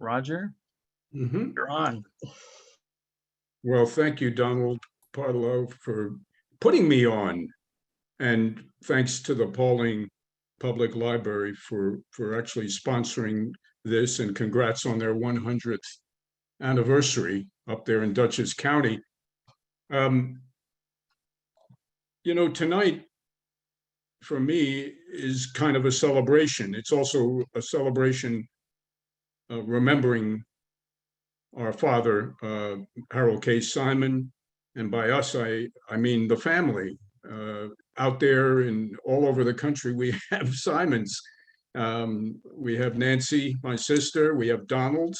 Roger, Mhm. you're on. Well, thank you, Donald Parlow, for putting me on. And thanks to the Pauling Public Library for actually sponsoring this, and congrats on their 100th anniversary up there in Dutchess County. Um, Tonight for me is kind of a celebration. It's also a celebration remembering our father, Harold K. Simon, and by us, I mean the family. Out there and all over the country, we have Simons. We have Nancy, my sister. We have Donald.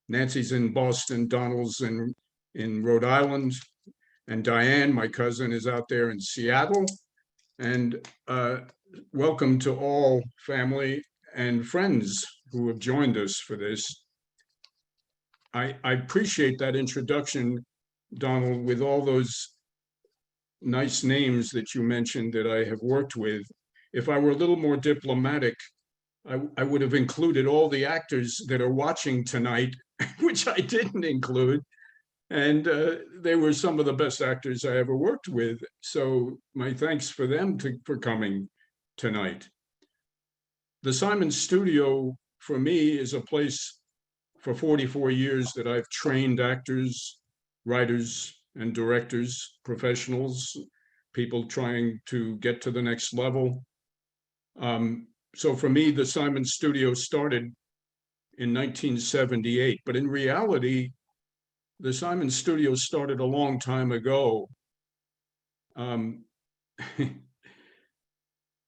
Nancy's in Boston. Donald's in Rhode Island. And Diane, my cousin, is out there in Seattle. And welcome to all family and friends who have joined us for this. I appreciate that introduction, Donald, with all those nice names that you mentioned that I have worked with. If I were a little more diplomatic, I would have included all the actors that are watching tonight, which I didn't include. And they were some of the best actors I ever worked with. So my thanks for them for coming tonight. The Simon Studio, for me, is a place for 44 years that I've trained actors, writers, and directors, professionals, people trying to get to the next level. So for me, the Simon Studio started in 1978, but in reality, the Simon Studio started a long time ago,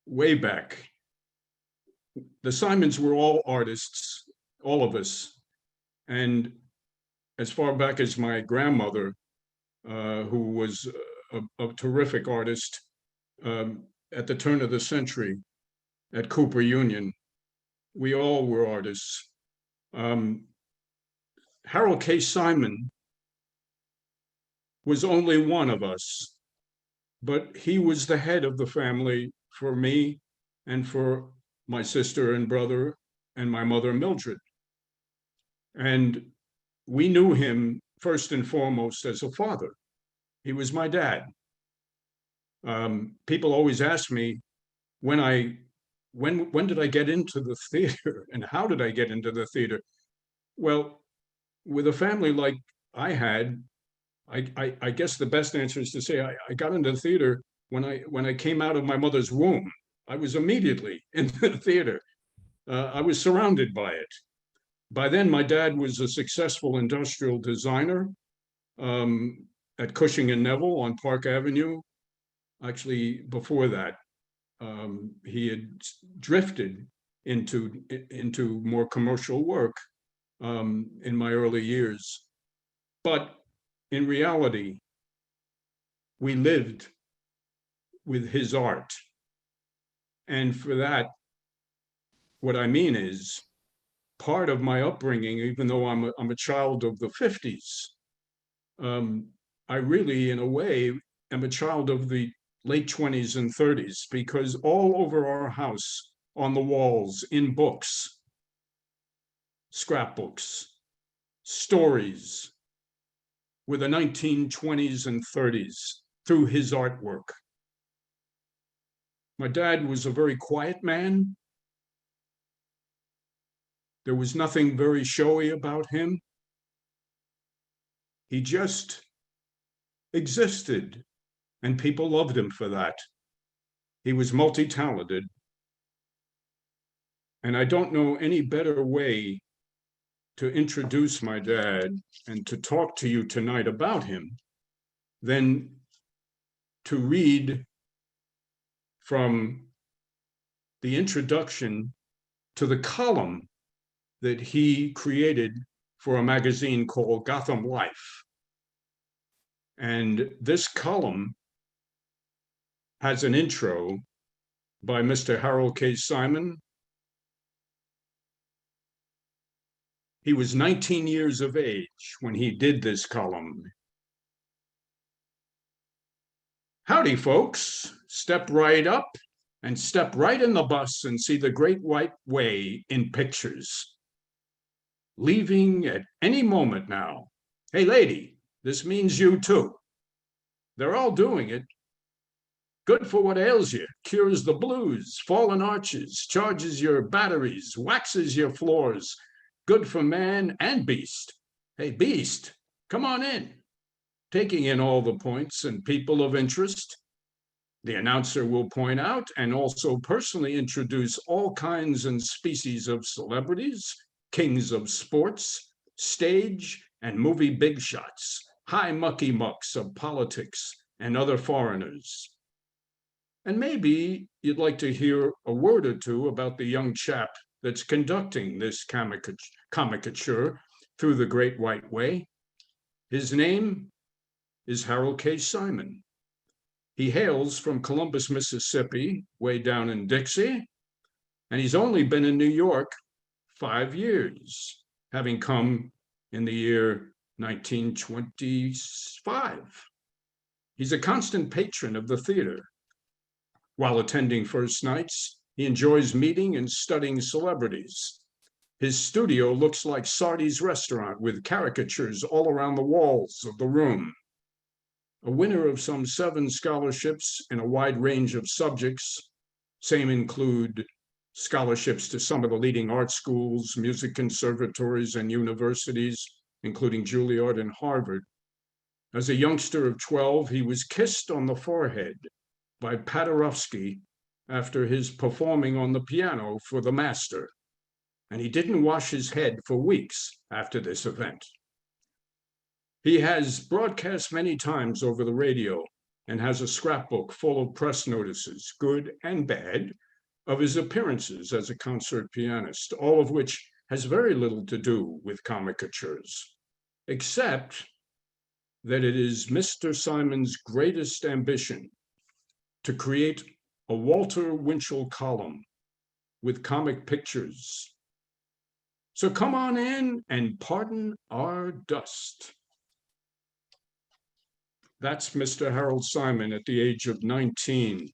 way back. The Simons were all artists, all of us. And as far back as my grandmother, who was a terrific artist at the turn of the century at Cooper Union, we all were artists. Harold K. Simon was only one of us, but he was the head of the family for me and for my sister and brother and my mother, Mildred. And we knew him first and foremost as a father. He was my dad. People always ask me when did I get into the theater and how did I get into the theater? Well, with a family like I had, I guess the best answer is to say I got into theater when I came out of my mother's womb. I was immediately in the theater. I was surrounded by it. By then, my dad was a successful industrial designer at Cushing and Neville on Park Avenue. Actually, before that, he had drifted into more commercial work in my early years. But in reality, we lived with his art. And for that, what I mean is part of my upbringing, even though I'm a child of the 50s, I really, in a way, am a child of the late 20s and 30s, because all over our house, on the walls, in books, scrapbooks, stories, were the 1920s and 30s through his artwork. My dad was a very quiet man. There was nothing very showy about him. He just existed, and people loved him for that. He was multi-talented, and I don't know any better way to introduce my dad and to talk to you tonight about him than to read from the introduction to the column that he created for a magazine called Gotham Life. And this column has an intro by Mr. Harold K. Simon. He was 19 years of age when he did this column. Howdy, folks. Step right up and step right in the bus and see the Great White Way in pictures. leaving at any moment now. Hey, lady, this means you too. They're all doing it. Good for what ails you, cures the blues, fallen arches, charges your batteries, waxes your floors. Good for man and beast. Hey, beast, come on in. Taking in all the points and people of interest, the announcer will point out and also personally introduce all kinds and species of celebrities, kings of sports, stage and movie big shots, high mucky mucks of politics and other foreigners. And maybe you'd like to hear a word or two about the young chap that's conducting this comicature through the Great White Way. His name is Harold K. Simon. He hails from Columbus, Mississippi, way down in Dixie, and he's only been in New York 5 years, having come in the year 1925. He's a constant patron of the theater. While attending first nights, he enjoys meeting and studying celebrities. His studio looks like Sardi's restaurant with caricatures all around the walls of the room. A winner of some 7 scholarships in a wide range of subjects, same include scholarships to some of the leading art schools, music conservatories, and universities, including Juilliard and Harvard. As a youngster of 12, he was kissed on the forehead by Paderewski after his performing on the piano for the master, and he didn't wash his head for weeks after this event. He has broadcast many times over the radio and has a scrapbook full of press notices, good and bad, of his appearances as a concert pianist, all of which has very little to do with comicatures, except that it is Mr. Simon's greatest ambition to create a Walter Winchell column with comic pictures. So come on in and pardon our dust. That's Mr. Harold Simon at the age of 19.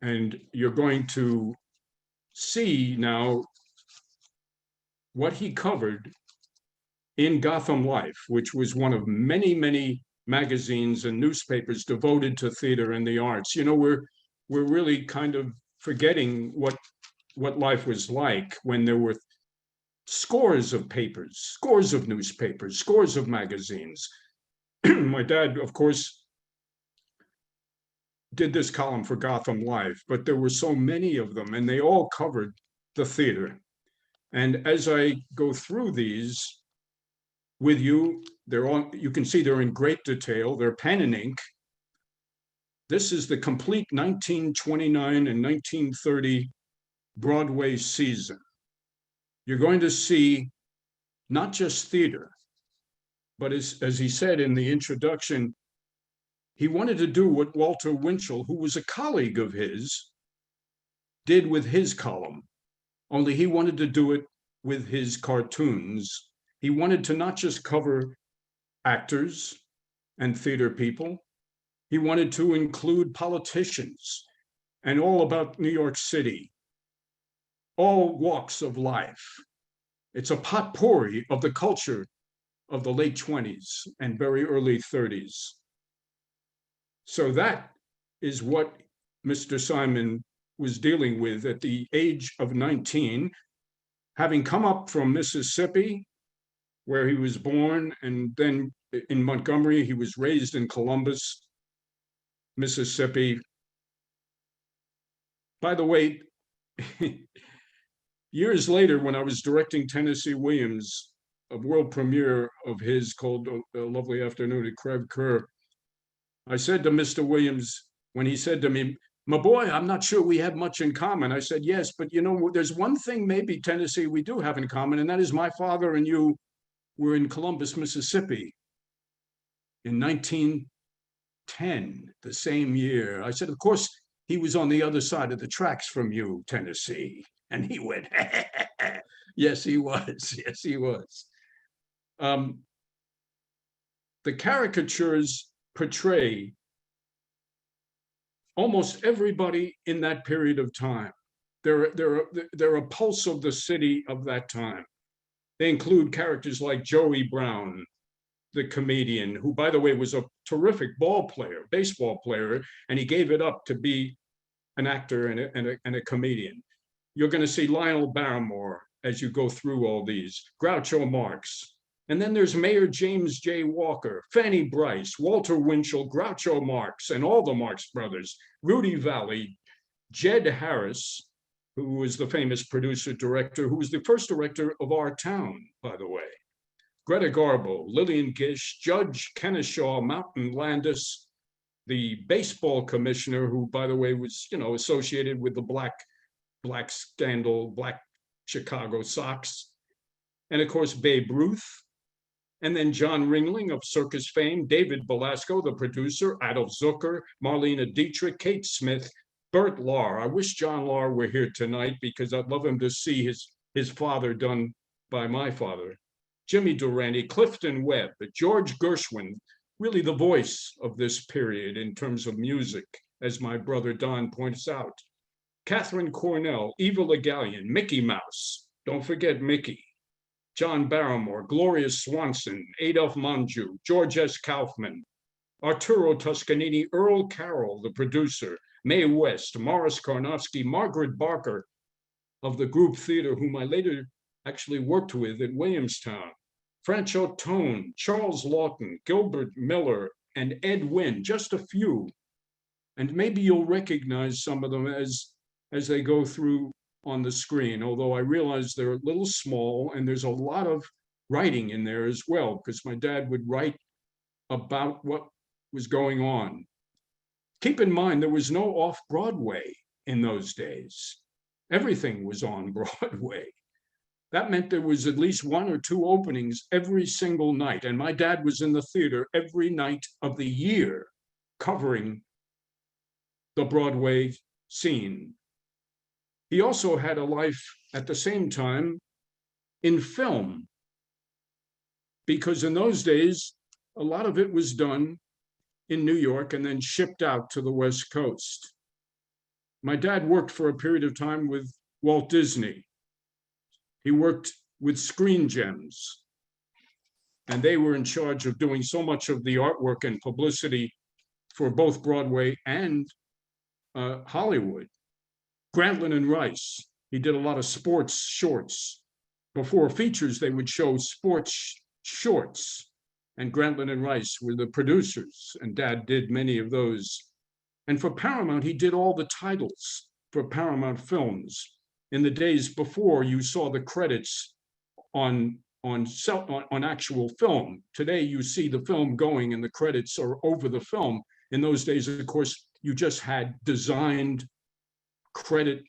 And you're going to see now what he covered in Gotham Life, which was one of many, many magazines and newspapers devoted to theater and the arts. You know, we're really kind of forgetting what life was like when there were scores of papers, scores of newspapers, scores of magazines. My dad, of course, did this column for Gotham Life, but there were so many of them, and they all covered the theater. And as I go through these with you, you can see they're in great detail. They're pen and ink. This is the complete 1929 and 1930 Broadway season. You're going to see not just theater, but as he said in the introduction, he wanted to do what Walter Winchell, who was a colleague of his, did with his column, only he wanted to do it with his cartoons. He wanted to not just cover actors and theater people, he wanted to include politicians and all about New York City, all walks of life. It's a potpourri of the culture of the late 20s and very early 30s. So that is what Mr. Simon was dealing with at the age of 19, having come up from Mississippi, where he was born, and then in Montgomery. He was raised in Columbus, Mississippi. By the way, years later, when I was directing Tennessee Williams, a world premiere of his called A Lovely Afternoon at Creve Coeur, I said to Mr. Williams, when he said to me, "My boy, I'm not sure we have much in common." I said, "Yes, but you know, there's one thing maybe, Tennessee, we do have in common, and that is my father and you were in Columbus, Mississippi in 1910, the same year." I said, "Of course, he was on the other side of the tracks from you, Tennessee." And he went, "Yes, he was. Yes, he was." The caricatures portray almost everybody in that period of time. they're a pulse of the city of that time. They include characters like Joey Brown, the comedian, who, by the way, was a terrific baseball player, and he gave it up to be an actor and a comedian. You're going to see Lionel Barrymore as you go through all these, Groucho Marx. And then there's Mayor James J. Walker, Fanny Brice, Walter Winchell, Groucho Marx, and all the Marx brothers, Rudy Valley, Jed Harris, who was the famous producer-director, who was the first director of Our Town, by the way, Greta Garbo, Lillian Gish, Judge Kennesaw Mountain Landis, the baseball commissioner, who, by the way, was, associated with the black scandal, black Chicago Sox, and of course, Babe Ruth, and then John Ringling of circus fame, David Belasco, the producer, Adolf Zucker, Marlena Dietrich, Kate Smith, Bert Lahr. I wish John Lahr were here tonight because I'd love him to see his father done by my father. Jimmy Durante, Clifton Webb, George Gershwin, really the voice of this period in terms of music, as my brother Don points out. Catherine Cornell, Eva Le Gallienne, Mickey Mouse, don't forget Mickey, John Barrymore, Gloria Swanson, Adolphe Menjou, George S. Kaufman, Arturo Toscanini, Earl Carroll, the producer, Mae West, Morris Karnofsky, Margaret Barker of the group theater, whom I later actually worked with at Williamstown, Franchot Tone, Charles Lawton, Gilbert Miller, and Ed Wynn, just a few. And maybe you'll recognize some of them as they go through on the screen, although I realize they're a little small and there's a lot of writing in there as well, because my dad would write about what was going on. Keep in mind, there was no off-Broadway in those days. Everything was on Broadway. That meant there was at least one or two openings every single night. And my dad was in the theater every night of the year covering the Broadway scene. He also had a life at the same time in film, because in those days, a lot of it was done in New York and then shipped out to the West Coast. My dad worked for a period of time with Walt Disney. He worked with Screen Gems, and they were in charge of doing so much of the artwork and publicity for both Broadway and Hollywood. Grantland and Rice, he did a lot of sports shorts. Before features, they would show sports shorts, and Grantland and Rice were the producers, and Dad did many of those. And for Paramount, he did all the titles for Paramount Films. In the days before, you saw the credits on actual film. Today, you see the film going and the credits are over the film. In those days, of course, you just had designed credit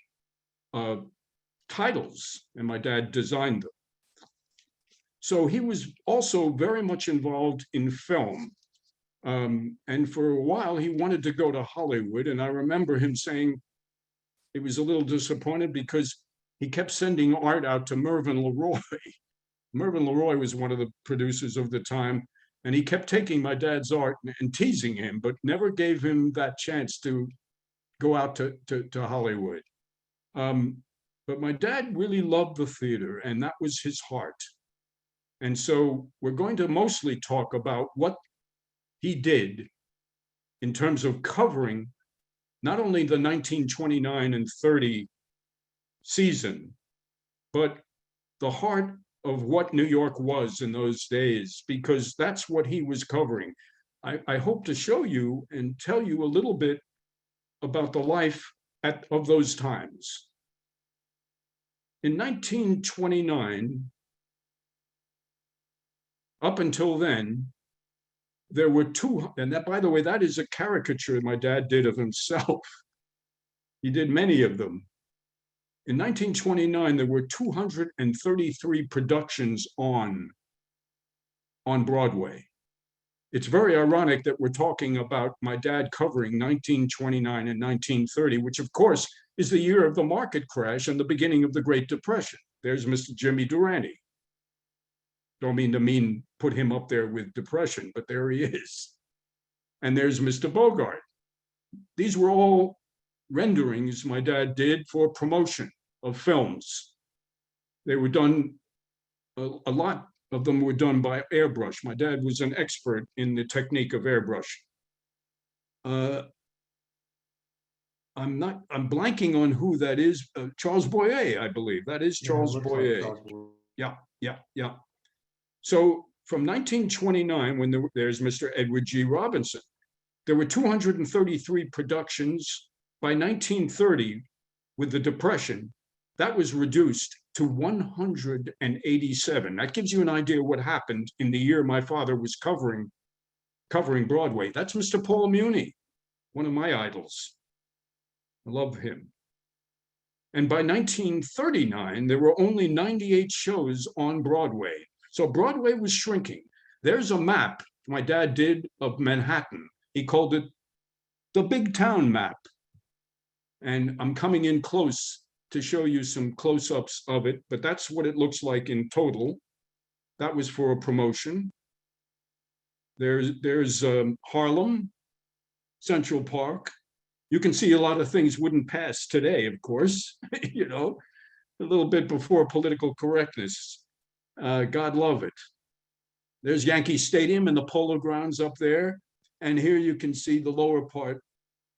titles, and my dad designed them. So he was also very much involved in film. And for a while, he wanted to go to Hollywood. And I remember him saying he was a little disappointed because he kept sending art out to Mervyn LeRoy. Mervyn LeRoy was one of the producers of the time, and he kept taking my dad's art and teasing him, but never gave him that chance to go out to Hollywood. But my dad really loved the theater, and that was his heart. And so we're going to mostly talk about what he did in terms of covering not only the 1929 and 30 season, but the heart of what New York was in those days, because that's what he was covering. I hope to show you and tell you a little bit about the life of those times. In 1929, up until then, there were two, and that, by the way, that is a caricature my dad did of himself. He did many of them. In 1929, there were 233 productions on Broadway. It's very ironic that we're talking about my dad covering 1929 and 1930, which of course is the year of the market crash and the beginning of the Great Depression. There's Mr. Jimmy Durante. Don't mean to put him up there with Depression, but there he is. And there's Mr. Bogart. These were all renderings my dad did for promotion of films. They were done, a lot of them were done by airbrush. My dad was an expert in the technique of airbrush. I'm blanking on who that is. Charles Boyer, I believe. That is Charles Boyer. Like yeah. So from 1929, when there's Mr. Edward G. Robinson, there were 233 productions. By 1930, with the Depression, that was reduced to 187. That gives you an idea of what happened in the year my father was covering Broadway. That's Mr. Paul Muni, one of my idols. I love him. And by 1939, there were only 98 shows on Broadway. So Broadway was shrinking. There's a map my dad did of Manhattan. He called it the Big Town Map. And I'm coming in close to show you some close-ups of it, but that's what it looks like in total. That was for a promotion. There's Harlem, Central Park. You can see a lot of things wouldn't pass today, of course, you know, a little bit before political correctness. God love it. There's Yankee Stadium and the Polo Grounds up there. And here you can see the lower part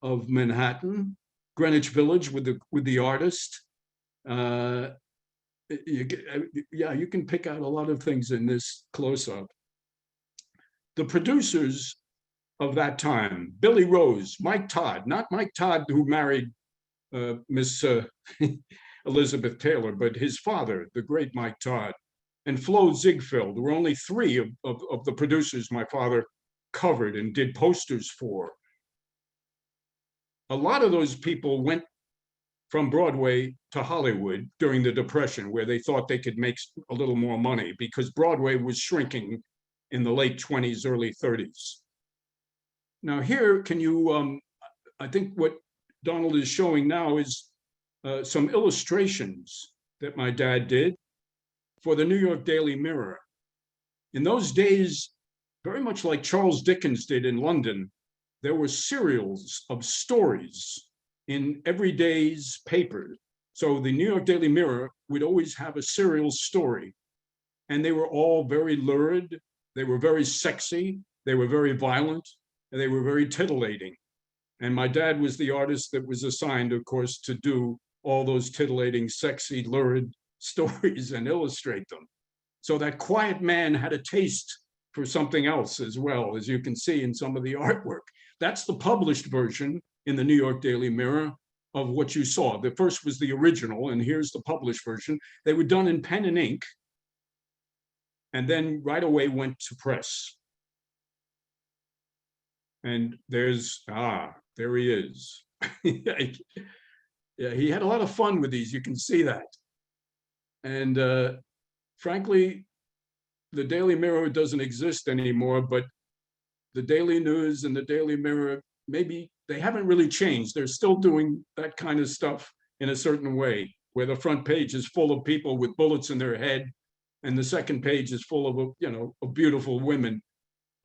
of Manhattan, Greenwich Village with the artist. You can pick out a lot of things in this close-up. The producers of that time, Billy Rose, Mike Todd, not Mike Todd who married Miss Elizabeth Taylor, but his father, the great Mike Todd, and Flo Ziegfeld. There were only three of the producers my father covered and did posters for. A lot of those people went from Broadway to Hollywood during the Depression, where they thought they could make a little more money because Broadway was shrinking in the late 20s, early 30s. Now here, can you, I think what Donald is showing now is some illustrations that my dad did for the New York Daily Mirror. In those days, very much like Charles Dickens did in London, there were serials of stories in every day's paper. So the New York Daily Mirror would always have a serial story. And they were all very lurid, they were very sexy, they were very violent, and they were very titillating. And my dad was the artist that was assigned, of course, to do all those titillating, sexy, lurid stories and illustrate them. So that quiet man had a taste for something else as well, as you can see in some of the artwork. That's the published version in the New York Daily Mirror of what you saw. The first was the original, and here's the published version. They were done in pen and ink, and then right away went to press. And there he is. Yeah, he had a lot of fun with these, you can see that. And frankly, the Daily Mirror doesn't exist anymore, but the Daily News and the Daily Mirror, maybe they haven't really changed. They're still doing that kind of stuff in a certain way, where the front page is full of people with bullets in their head, and the second page is full of beautiful women,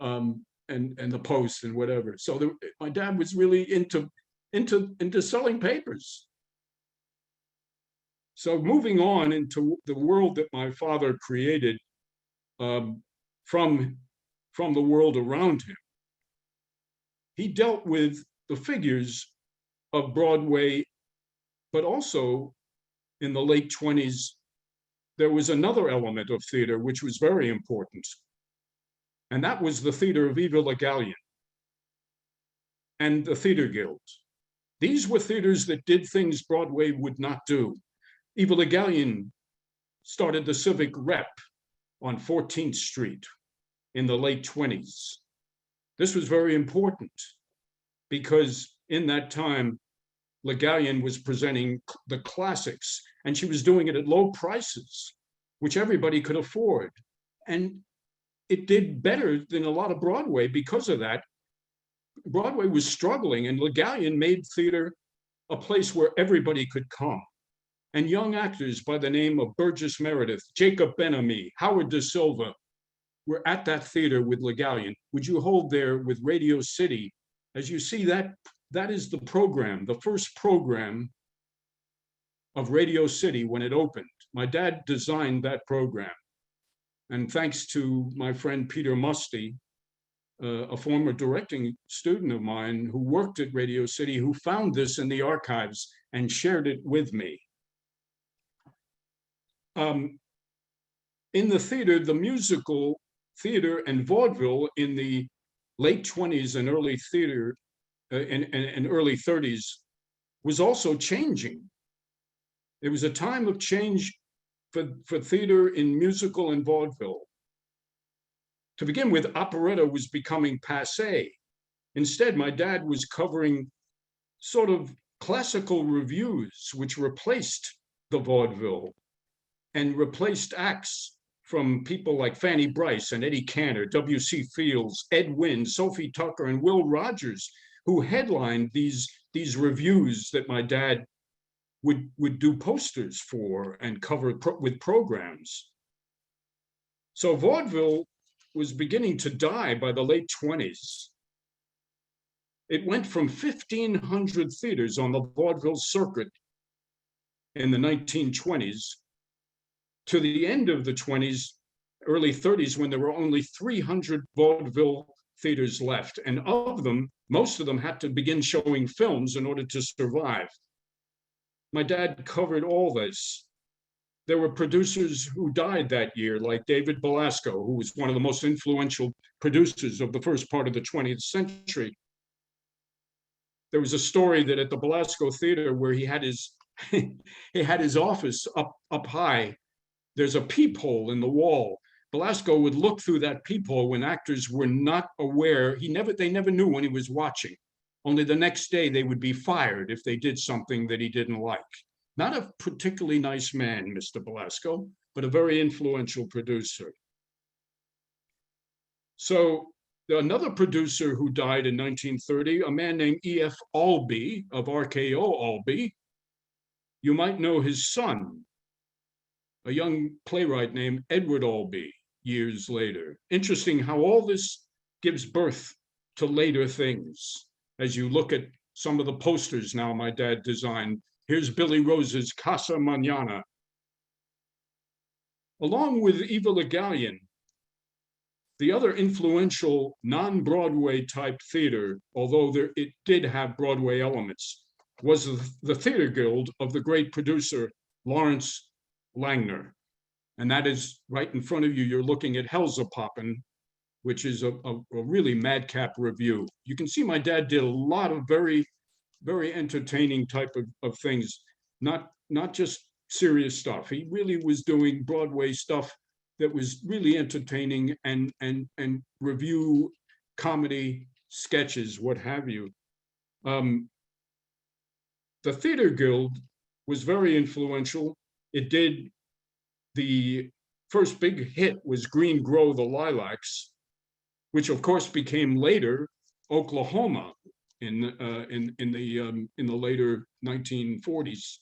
and the Post and whatever. So my dad was really into selling papers. So moving on into the world that my father created from the world around him, he dealt with the figures of Broadway, but also in the late 20s, there was another element of theater which was very important, and that was the theater of Eva Le Gallienne and the Theater Guild. These were theaters that did things Broadway would not do. Eva Le Gallienne started the Civic Rep on 14th Street in the late 20s. This was very important because in that time, Le Gallienne was presenting the classics, and she was doing it at low prices, which everybody could afford. And it did better than a lot of Broadway because of that. Broadway was struggling, and Le Gallienne made theater a place where everybody could come. And young actors by the name of Burgess Meredith, Jacob Ben-Ami, Howard Da Silva were at that theater with Le Gallienne. Would you hold there with Radio City? As you see that that is the program, the first program of Radio City when it opened. My dad designed that program. And thanks to my friend Peter Musty, a former directing student of mine who worked at Radio City, who found this in the archives and shared it with me. In the theater, the musical theater and vaudeville in the late 20s and early theater and early 30s was also changing. It was a time of change for theater in musical and vaudeville. To begin with, operetta was becoming passé. Instead, my dad was covering sort of classical revues, which replaced the vaudeville and replaced acts from people like Fanny Brice and Eddie Cantor, W.C. Fields, Ed Wynn, Sophie Tucker, and Will Rogers, who headlined these revues that my dad would do posters for and cover with programs. So vaudeville was beginning to die by the late 20s. It went from 1,500 theaters on the vaudeville circuit in the 1920s to the end of the 20s, early 30s, when there were only 300 vaudeville theaters left. And of them, most of them had to begin showing films in order to survive. My dad covered all this. There were producers who died that year, like David Belasco, who was one of the most influential producers of the first part of the 20th century. There was a story that at the Belasco Theater, where he had his office up high, there's a peephole in the wall. Belasco would look through that peephole when actors were not aware. They never knew when he was watching. Only the next day they would be fired if they did something that he didn't like. Not a particularly nice man, Mr. Belasco, but a very influential producer. So another producer who died in 1930, a man named E.F. Albee of RKO Albee. You might know his son, a young playwright named Edward Albee, years later. Interesting how all this gives birth to later things. As you look at some of the posters now my dad designed, here's Billy Rose's Casa Mañana. Along with Eva Le Gallienne, the other influential non-Broadway type theater, although it did have Broadway elements, was the Theater Guild of the great producer Lawrence Langner. And that is right in front of you. You're looking at Hellzapoppen, which is a really madcap review. You can see my dad did a lot of very, very entertaining type of things, not just serious stuff. He really was doing Broadway stuff that was really entertaining and review comedy sketches, what have you. The Theater Guild was very influential. It did, the first big hit was Green Grow the Lilacs, which of course became later Oklahoma in the later 1940s.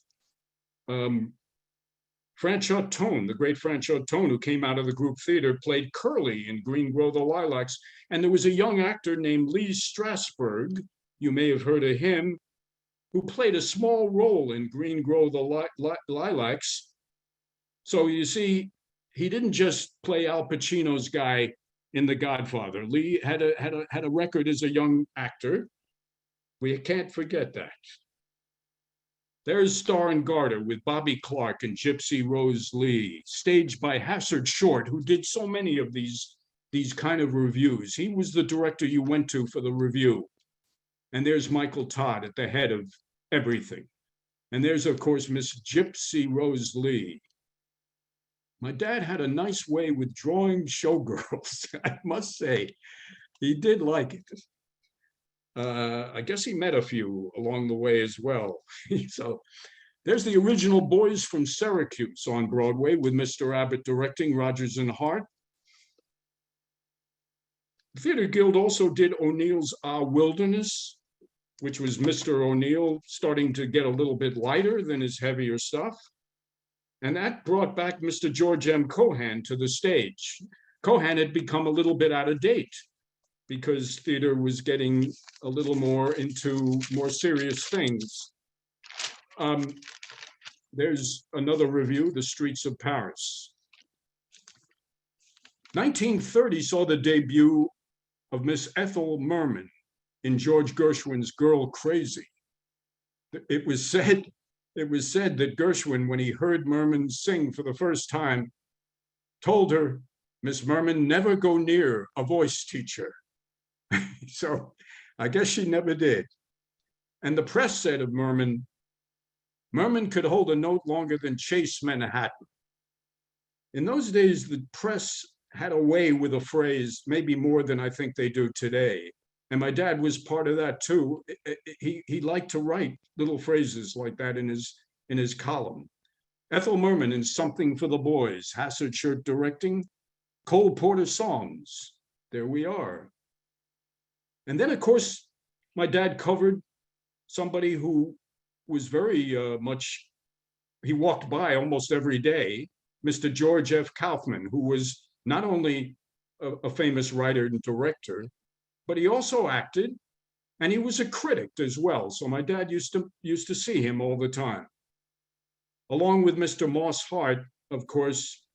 Franchot Tone, the great Franchot Tone, who came out of the group theater, played Curly in Green Grow the Lilacs. And there was a young actor named Lee Strasberg, you may have heard of him, who played a small role in Green Grow the Lilacs. So you see, he didn't just play Al Pacino's guy in The Godfather. Lee had a record as a young actor. We can't forget that. There's Star and Garter with Bobby Clark and Gypsy Rose Lee, staged by Hassard Short, who did so many of these kind of reviews. He was the director you went to for the review. And there's Michael Todd at the head of everything. And there's, of course, Miss Gypsy Rose Lee. My dad had a nice way with drawing showgirls, I must say. He did like it. I guess he met a few along the way as well. So there's the original Boys from Syracuse on Broadway with Mr. Abbott directing, Rodgers and Hart. The Theater Guild also did O'Neill's Wilderness, which was Mr. O'Neill starting to get a little bit lighter than his heavier stuff. And that brought back Mr. George M. Cohan to the stage. Cohan had become a little bit out of date. because theater was getting a little more into more serious things. There's another review, The Streets of Paris. 1930 saw the debut of Miss Ethel Merman in George Gershwin's Girl Crazy. It was said that Gershwin, when he heard Merman sing for the first time, told her, "Miss Merman, never go near a voice teacher." So I guess she never did. And the press said of Merman, "Merman could hold a note longer than Chase Manhattan." In those days, the press had a way with a phrase, maybe more than I think they do today. And my dad was part of that too. He liked to write little phrases like that in his column. Ethel Merman in Something for the Boys, Hassard Shirt directing, Cole Porter songs. There we are. And then, of course, my dad covered somebody who was very much, he walked by almost every day, Mr. George F. Kaufman, who was not only a famous writer and director, but he also acted, and he was a critic as well. So my dad used to see him all the time. Along with Mr. Moss Hart, of course,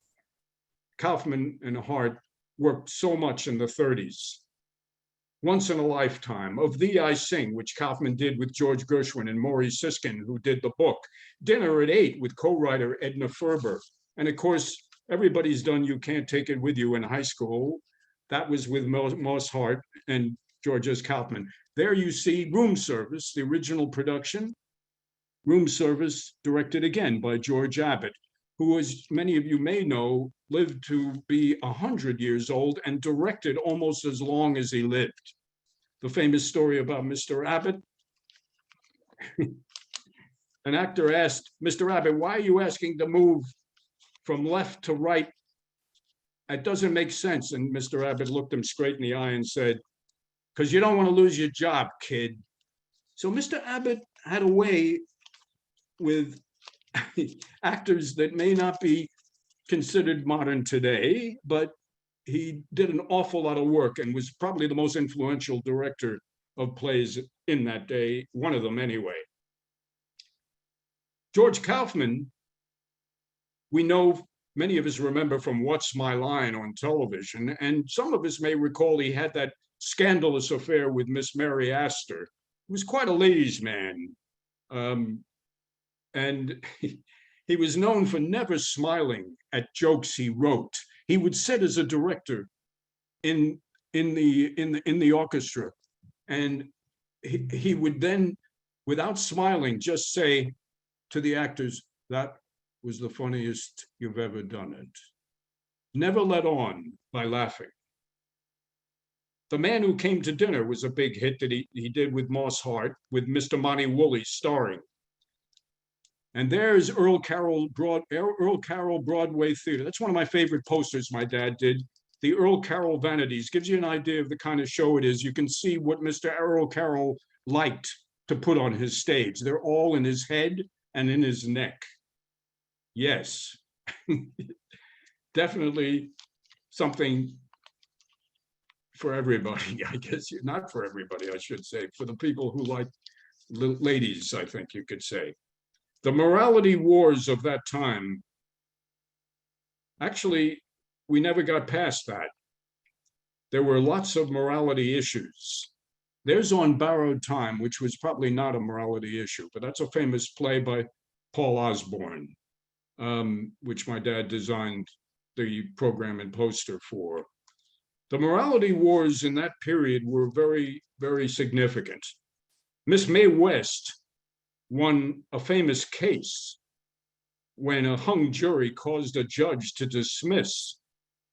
Kaufman and Hart worked so much in the 30s. Once in a Lifetime, Of Thee I Sing, which Kaufman did with George Gershwin and Maurice Siskin, who did the book. Dinner at 8 with co-writer Edna Ferber. And of course, everybody's done You Can't Take It With You in high school. That was with Moss Hart and George S. Kaufman. There you see Room Service, the original production. Room Service, directed again by George Abbott, who, as many of you may know, lived to be 100 years old and directed almost as long as he lived. The famous story about Mr. Abbott. An actor asked, "Mr. Abbott, why are you asking to move from left to right? It doesn't make sense." And Mr. Abbott looked him straight in the eye and said, "Because you don't want to lose your job, kid." So Mr. Abbott had a way with actors that may not be considered modern today, but he did an awful lot of work and was probably the most influential director of plays in that day, one of them anyway. George Kaufman, we know, many of us remember from What's My Line on television, and some of us may recall he had that scandalous affair with Miss Mary Astor. He was quite a ladies' man. And he was known for never smiling at jokes he wrote. He would sit as a director in the orchestra, and he would then, without smiling, just say to the actors, "That was the funniest you've ever done it." Never let on by laughing. The Man Who Came to Dinner was a big hit that he did with Moss Hart, with Mr. Monty Woolley starring. And there's Earl Carroll Broadway Theater. That's one of my favorite posters my dad did. The Earl Carroll Vanities gives you an idea of the kind of show it is. You can see what Mr. Earl Carroll liked to put on his stage. They're all in his head and in his neck. Yes, definitely something for everybody, I guess. Not for everybody, I should say. For the people who like ladies, I think you could say. The morality wars of that time, actually, we never got past that. There were lots of morality issues. There's On Borrowed Time, which was probably not a morality issue, but that's a famous play by Paul Osborne, which my dad designed the program and poster for. The morality wars in that period were very, very significant. Miss Mae West won a famous case when a hung jury caused a judge to dismiss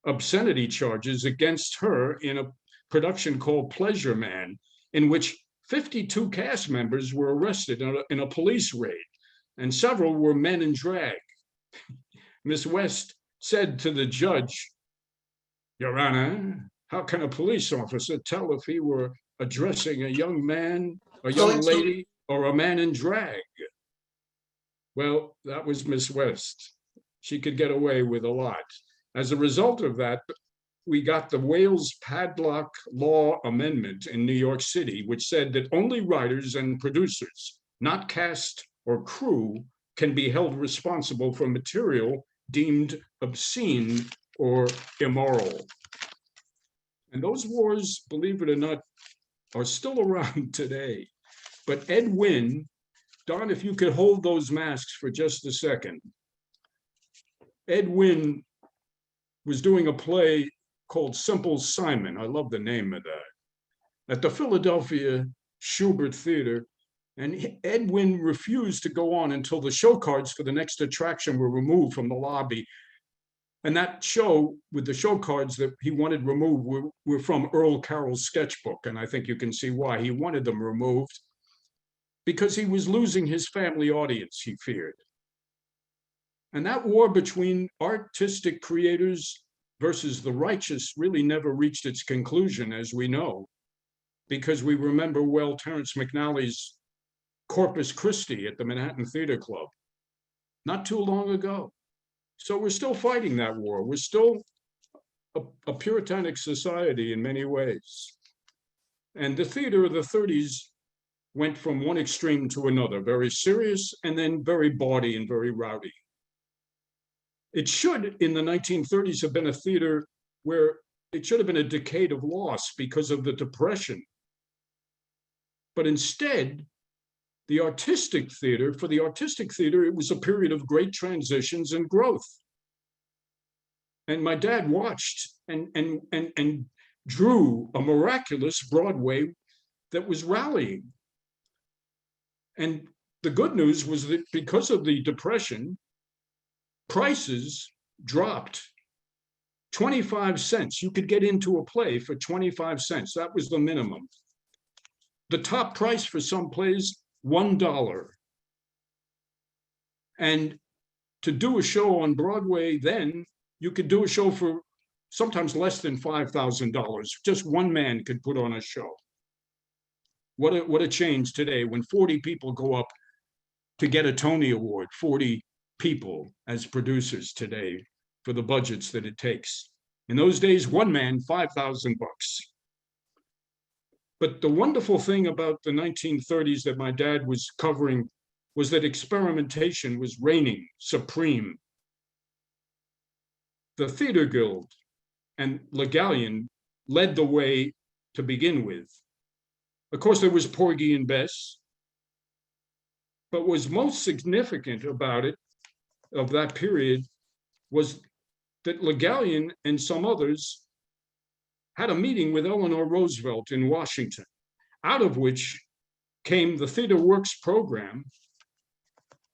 obscenity charges against her in a production called Pleasure Man, in which 52 cast members were arrested in a police raid, and several were men in drag. Miss West said to the judge, "Your Honor, how can a police officer tell if he were addressing a young man, a young lady, or a man in drag?" Well, that was Miss West. She could get away with a lot. As a result of that, we got the Wales Padlock Law Amendment in New York City, which said that only writers and producers, not cast or crew, can be held responsible for material deemed obscene or immoral. And those wars, believe it or not, are still around today. But Ed Wynn, Don, if you could hold those masks for just a second. Ed Wynn was doing a play called Simple Simon. I love the name of that. At the Philadelphia Schubert Theater. And Ed Wynn refused to go on until the show cards for the next attraction were removed from the lobby. And that show with the show cards that he wanted removed were from Earl Carroll's sketchbook. And I think you can see why he wanted them removed, because he was losing his family audience, he feared. And that war between artistic creators versus the righteous really never reached its conclusion, as we know, because we remember well Terrence McNally's Corpus Christi at the Manhattan Theater Club not too long ago. So we're still fighting that war. We're still a puritanic society in many ways. And the theater of the 30s went from one extreme to another, very serious and then very bawdy and very rowdy. It should, in the 1930s, have been a theater where it should have been a decade of loss because of the Depression. But instead, for the artistic theater, it was a period of great transitions and growth. And my dad watched and drew a miraculous Broadway that was rallying. And the good news was that because of the Depression, prices dropped 25 cents. You could get into a play for 25 cents. That was the minimum. The top price for some plays, $1. And to do a show on Broadway then, you could do a show for sometimes less than $5,000. Just one man could put on a show. What a change today when 40 people go up to get a Tony Award, 40 people as producers today for the budgets that it takes. In those days, one man, $5,000. But the wonderful thing about the 1930s that my dad was covering was that experimentation was reigning supreme. The Theater Guild and Le Gallienne led the way to begin with. Of course, there was Porgy and Bess, but what was most significant about it, of that period, was that Le Gallienne and some others had a meeting with Eleanor Roosevelt in Washington, out of which came the Theater Works program.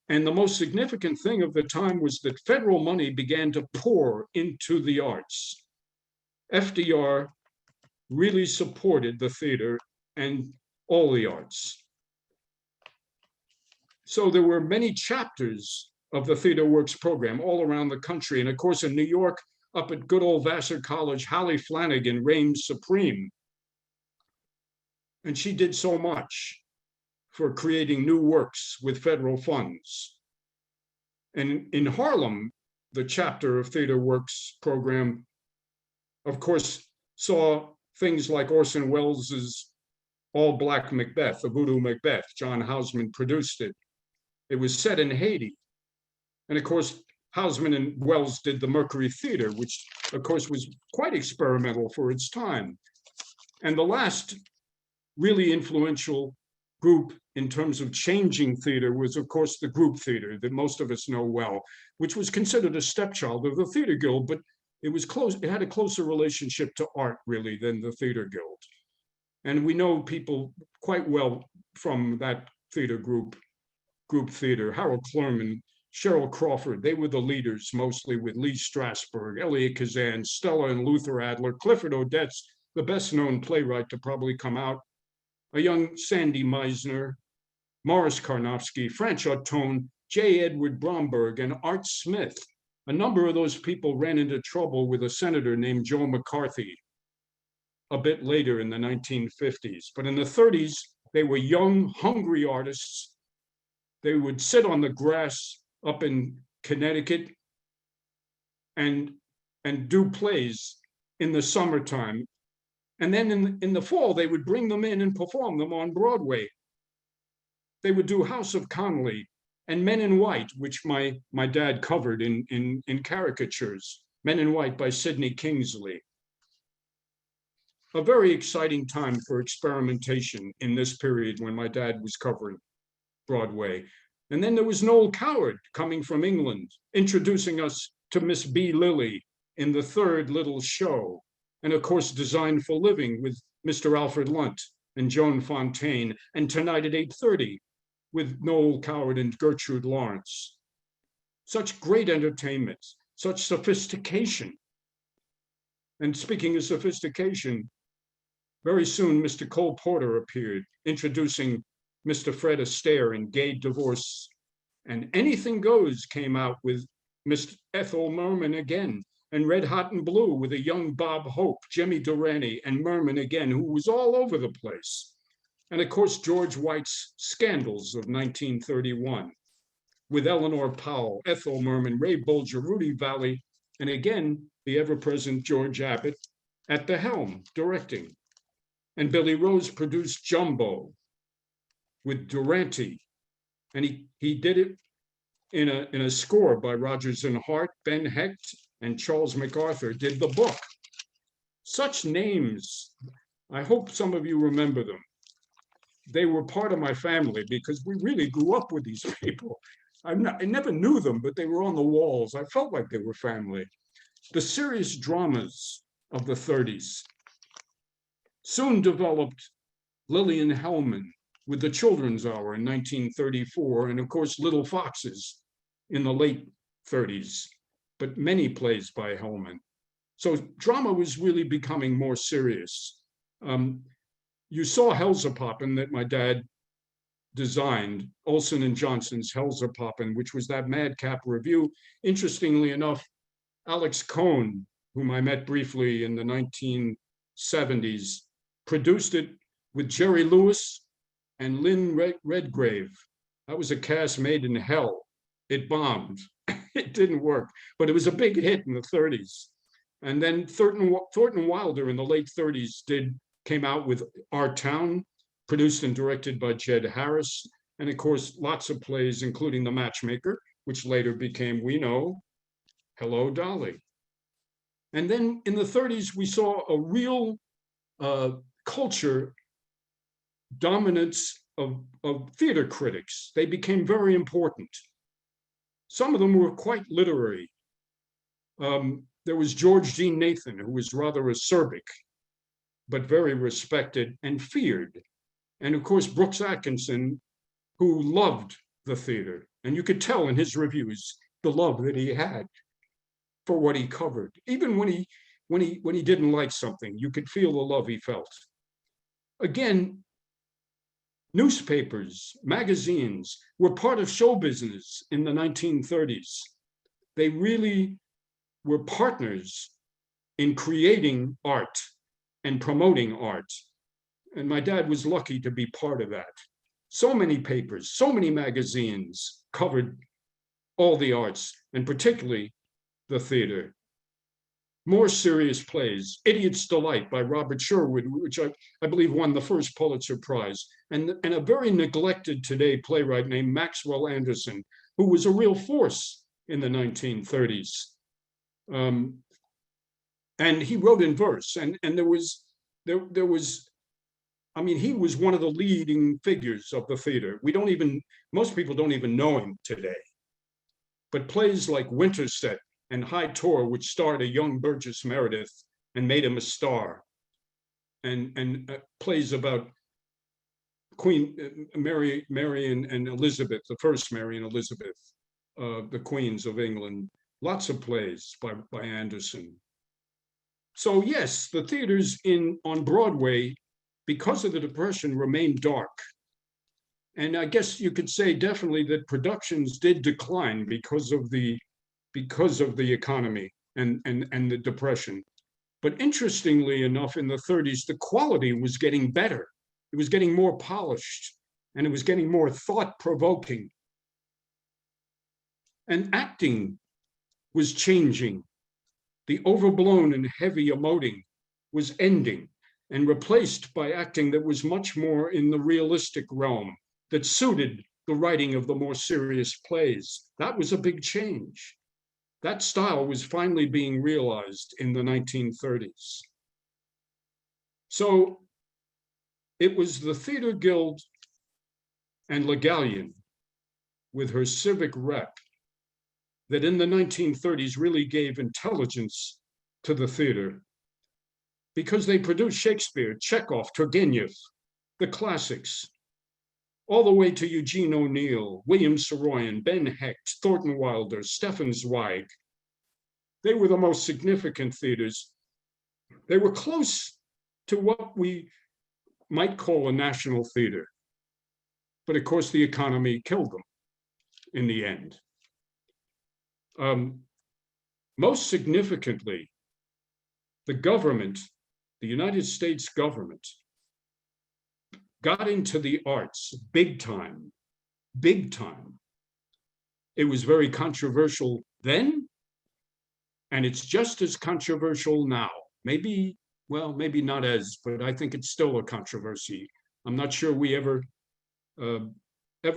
And the most significant thing of the time was that federal money began to pour into the arts. FDR really supported the theater and all the arts. So there were many chapters of the Theater Works program all around the country. And of course, in New York, up at good old Vassar College, Hallie Flanagan reigned supreme. And she did so much for creating new works with federal funds. And in Harlem, the chapter of Theater Works program, of course, saw things like Orson Welles's All Black Macbeth, the Voodoo Macbeth. John Houseman produced it. It was set in Haiti. And of course, Houseman and Wells did the Mercury Theater, which of course was quite experimental for its time. And the last really influential group in terms of changing theater was, of course, the group theater that most of us know well, which was considered a stepchild of the Theater Guild, but it was close. It had a closer relationship to art, really, than the Theater Guild. And we know people quite well from that theater group theater. Harold Clurman, Cheryl Crawford, they were the leaders, mostly with Lee Strasberg, Elliot Kazan, Stella and Luther Adler, Clifford Odets, the best known playwright to probably come out, a young Sandy Meisner, Morris Karnofsky, Franch Autone, J. Edward Bromberg, and Art Smith. A number of those people ran into trouble with a senator named Joe McCarthy a bit later in the 1950s. But in the 30s, they were young, hungry artists. They would sit on the grass up in Connecticut and do plays in the summertime. And then in the fall, they would bring them in and perform them on Broadway. They would do House of Conley and Men in White, which my dad covered in caricatures. Men in White by Sidney Kingsley. A very exciting time for experimentation in this period when my dad was covering Broadway. And then there was Noel Coward coming from England, introducing us to Miss B. Lilly in the third little show. And of course, Design for Living with Mr. Alfred Lunt and Joan Fontaine, and Tonight at 8:30 with Noel Coward and Gertrude Lawrence. Such great entertainment, such sophistication. And speaking of sophistication, very soon Mr. Cole Porter appeared, introducing Mr. Fred Astaire in Gay Divorce. And Anything Goes came out with Miss Ethel Merman again, and Red Hot and Blue with a young Bob Hope, Jimmy Durante, and Merman again, who was all over the place. And of course, George White's Scandals of 1931 with Eleanor Powell, Ethel Merman, Ray Bolger, Rudy Valley, and again, the ever-present George Abbott at the helm, directing. And Billy Rose produced Jumbo with Durante, and he did it in a score by Rodgers and Hart. Ben Hecht and Charles MacArthur did the book. Such names, I hope some of you remember them. They were part of my family because we really grew up with these people. I never knew them, but they were on the walls. I felt like they were family. The serious dramas of the 30s soon developed Lillian Hellman with The Children's Hour in 1934, and of course, Little Foxes in the late 30s, but many plays by Hellman. So drama was really becoming more serious. You saw Hellzapoppin' that my dad designed, Olson and Johnson's Hellzapoppin', which was that madcap review. Interestingly enough, Alex Cohn, whom I met briefly in the 1970s, produced it with Jerry Lewis and Lynn Redgrave. That was a cast made in hell. It bombed. It didn't work, but it was a big hit in the 30s. And then Thornton Wilder in the late 30s came out with Our Town, produced and directed by Jed Harris. And of course, lots of plays, including The Matchmaker, which later became, we know, Hello, Dolly. And then in the 30s, we saw a real culture dominance of theater critics. They became very important. Some of them were quite literary. There was George Dean Nathan, who was rather acerbic, but very respected and feared. And of course, Brooks Atkinson, who loved the theater. And you could tell in his reviews the love that he had for what he covered. Even when he didn't like something, you could feel the love he felt. Again, newspapers, magazines were part of show business in the 1930s. They really were partners in creating art and promoting art. And my dad was lucky to be part of that. So many papers, so many magazines covered all the arts, and particularly the theater. More serious plays, Idiot's Delight by Robert Sherwood, which I believe won the first Pulitzer Prize, and a very neglected today playwright named Maxwell Anderson, who was a real force in the 1930s. And he wrote in verse, and there was, I mean, he was one of the leading figures of the theater. Most people don't even know him today. But plays like Winterset and High Tor, which starred a young Burgess Meredith and made him a star, and plays about Queen Mary and Elizabeth, the first Mary and Elizabeth, the queens of England. Lots of plays by Anderson. So yes, the theaters on Broadway, because of the Depression, remained dark. And I guess you could say definitely that productions did decline because of the economy and the Depression. But interestingly enough, in the 30s, the quality was getting better. It was getting more polished, and it was getting more thought-provoking. And acting was changing. The overblown and heavy emoting was ending and replaced by acting that was much more in the realistic realm, that suited the writing of the more serious plays. That was a big change. That style was finally being realized in the 1930s. So it was the Theater Guild and Le Gallienne, with her civic rep, that in the 1930s really gave intelligence to the theater, because they produced Shakespeare, Chekhov, Turgenev, the classics, all the way to Eugene O'Neill, William Saroyan, Ben Hecht, Thornton Wilder, Stefan Zweig. They were the most significant theaters. They were close to what we might call a national theater. But of course, the economy killed them in the end. Most significantly, the government, the United States government, got into the arts big time, big time. It was very controversial then, and it's just as controversial now. Maybe, well, maybe not as, but I think it's still a controversy. I'm not sure we ever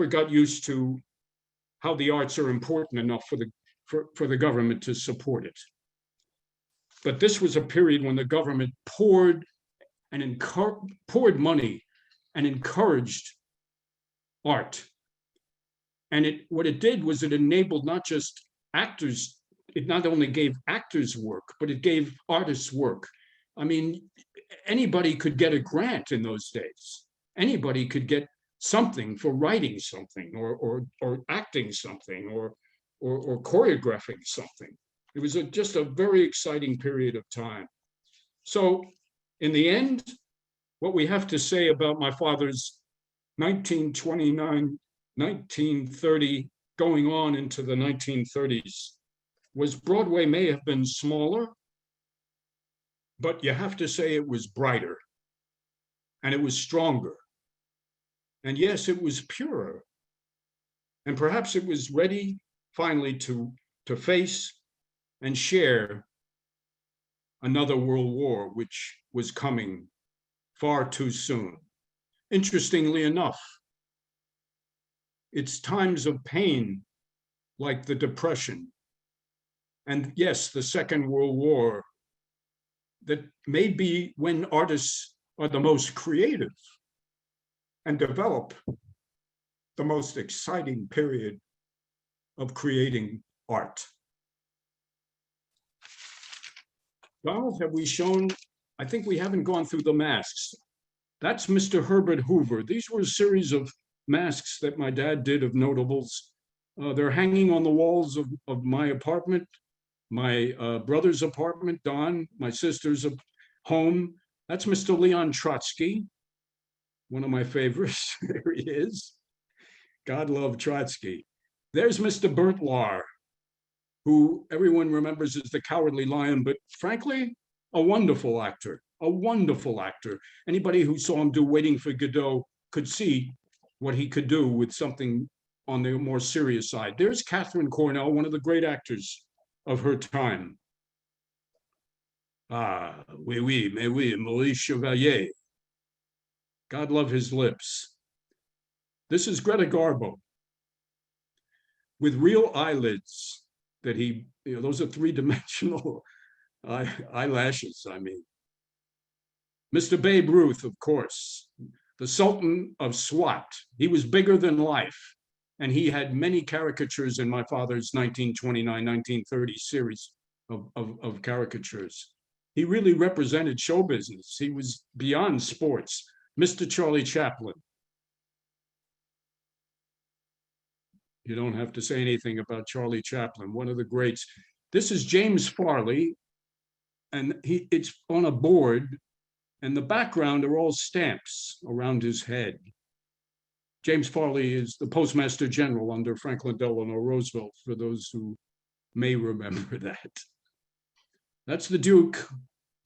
got used to how the arts are important enough for the government to support it. But this was a period when the government poured money and encouraged art. And what it did was it enabled not just actors, it not only gave actors work, but it gave artists work. I mean, anybody could get a grant in those days. Anybody could get something for writing something or acting something or choreographing something. It was just a very exciting period of time. So in the end, what we have to say about my father's 1929, 1930, going on into the 1930s, was Broadway may have been smaller, but you have to say it was brighter and it was stronger. And yes, it was purer. And perhaps it was ready finally to face and share another world war, which was coming far too soon. Interestingly enough, it's times of pain like the Depression and yes, the Second World War that may be when artists are the most creative and develop the most exciting period of creating art. Donald, have we shown? I think we haven't gone through the masks. That's Mr. Herbert Hoover. These were a series of masks that my dad did of notables. They're hanging on the walls of my apartment, my brother's apartment, Don, my sister's home. That's Mr. Leon Trotsky, one of my favorites. There he is. God love Trotsky. There's Mr. Bert Lahr, who everyone remembers as the Cowardly Lion, but frankly, a wonderful actor, a wonderful actor. Anybody who saw him do Waiting for Godot could see what he could do with something on the more serious side. There's Catherine Cornell, one of the great actors of her time. Ah, oui, oui, mais oui, Maurice Chevalier. God love his lips. This is Greta Garbo with real eyelids that those are three-dimensional eyelashes, I mean. Mr. Babe Ruth, of course, the Sultan of Swat. He was bigger than life, and he had many caricatures in my father's 1929-1930 series of caricatures. He really represented show business. He was beyond sports. Mr. Charlie Chaplin. You don't have to say anything about Charlie Chaplin, one of the greats. This is James Farley, and it's on a board, and the background are all stamps around his head. James Farley is the Postmaster General under Franklin Delano Roosevelt, for those who may remember that. That's the Duke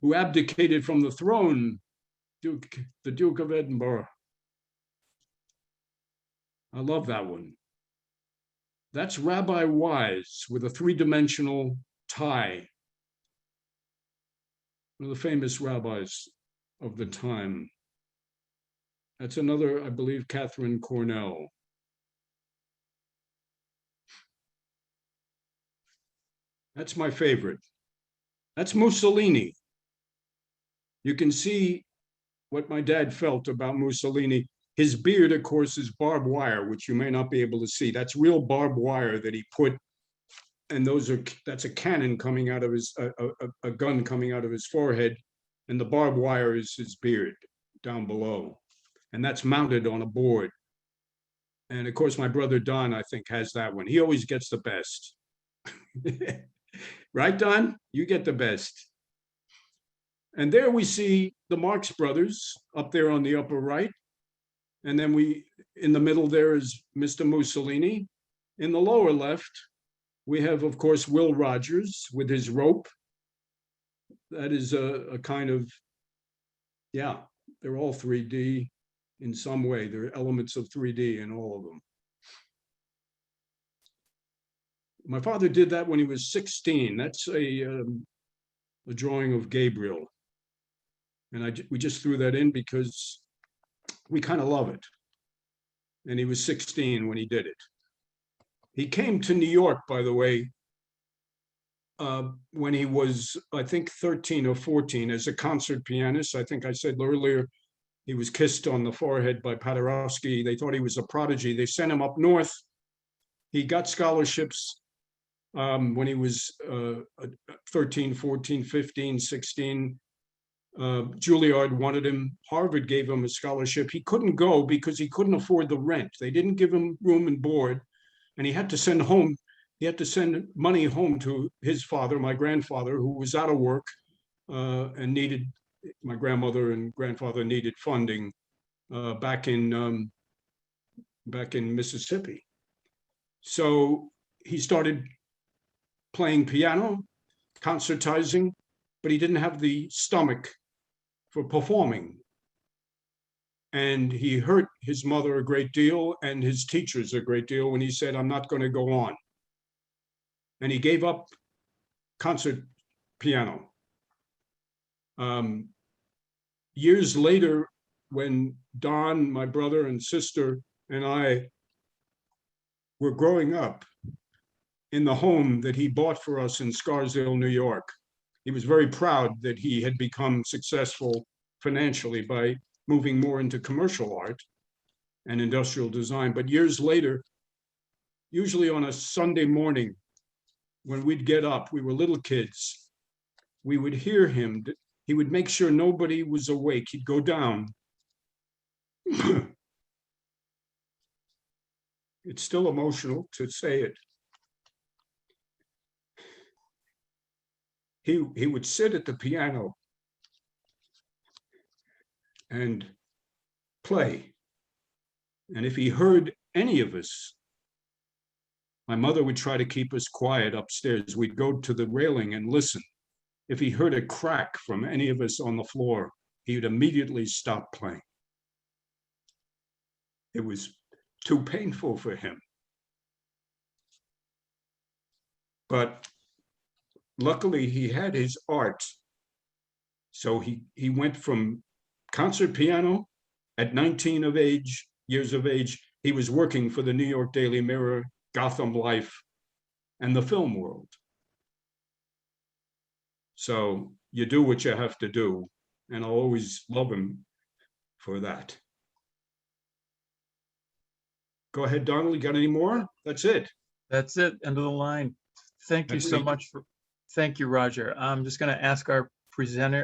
who abdicated from the throne, the Duke of Edinburgh. I love that one. That's Rabbi Wise with a three-dimensional tie. one of the famous rabbis of the time. That's another, I believe, Catherine Cornell. That's my favorite. That's Mussolini. You can see what my dad felt about Mussolini. His beard, of course, is barbed wire, which you may not be able to see. That's real barbed wire that he put, and that's a cannon coming out of his, a gun coming out of his forehead, and the barbed wire is his beard down below, and that's mounted on a board. And of course, my brother Don, I think, has that one. He always gets the best. Right, Don? You get the best. And there we see the Marx Brothers up there on the upper right. And then in the middle there is Mr. Mussolini. In the lower left, we have, of course, Will Rogers with his rope. That is a kind of, yeah, they're all 3D in some way. There are elements of 3D in all of them. My father did that when he was 16. That's a drawing of Gabriel. And we just threw that in because we kind of love it. And he was 16 when he did it. He came to New York, by the way, when he was, I think, 13 or 14 as a concert pianist. I think I said earlier, he was kissed on the forehead by Paderewski. They thought he was a prodigy. They sent him up north. He got scholarships when he was 13, 14, 15, 16. Juilliard wanted him. Harvard gave him a scholarship. He couldn't go because he couldn't afford the rent. They didn't give him room and board, and he had to send money home to his father, my grandfather, who was out of work and needed. My grandmother and grandfather needed funding back in Mississippi. So he started playing piano, concertizing, but he didn't have the stomach for performing. And he hurt his mother a great deal and his teachers a great deal when he said, "I'm not going to go on." And he gave up concert piano. Years later, when Don, my brother and sister, and I were growing up in the home that he bought for us in Scarsdale, New York, he was very proud that he had become successful financially by moving more into commercial art and industrial design. But years later, usually on a Sunday morning, when we'd get up, we were little kids, we would hear him. He would make sure nobody was awake. He'd go down. It's still emotional to say it. He would sit at the piano and play. And if he heard any of us, my mother would try to keep us quiet upstairs. We'd go to the railing and listen. If he heard a crack from any of us on the floor, he would immediately stop playing. It was too painful for him. But luckily, he had his art. So he went from concert piano at 19 years of age. He was working for the New York Daily Mirror, Gotham Life, and the film world. So you do what you have to do, and I'll always love him for that. Go ahead, Donald, you got any more? That's it. That's it, end of the line. Thank you so much. Thank you, Roger. I'm just going to ask our participants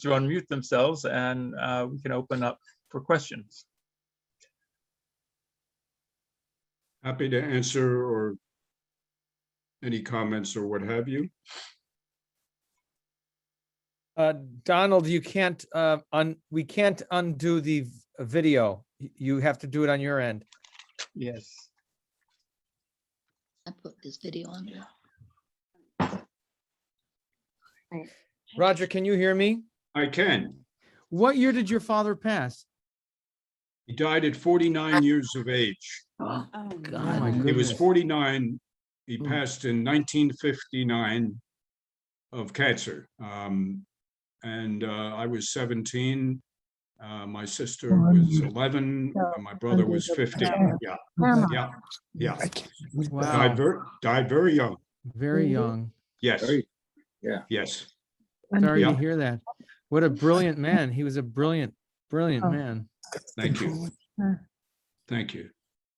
to unmute themselves, and we can open up for questions. Happy to answer or any comments or what have you. Donald, you can't we can't undo the video. You have to do it on your end. Yes. I put this video on there. Roger, can you hear me? I can. What year did your father pass? He died at 49 years of age. Oh, Oh, my God. He was goodness. 49. He passed in 1959 of cancer. And I was 17. My sister was 11. And my brother was 15. Yeah, yeah, yeah. Wow, Died very young. very young. Yes, Very- Yeah. yes. Sorry to Yeah. hear that. What a brilliant man. He was a brilliant, brilliant Oh. man. Thank you. Thank you.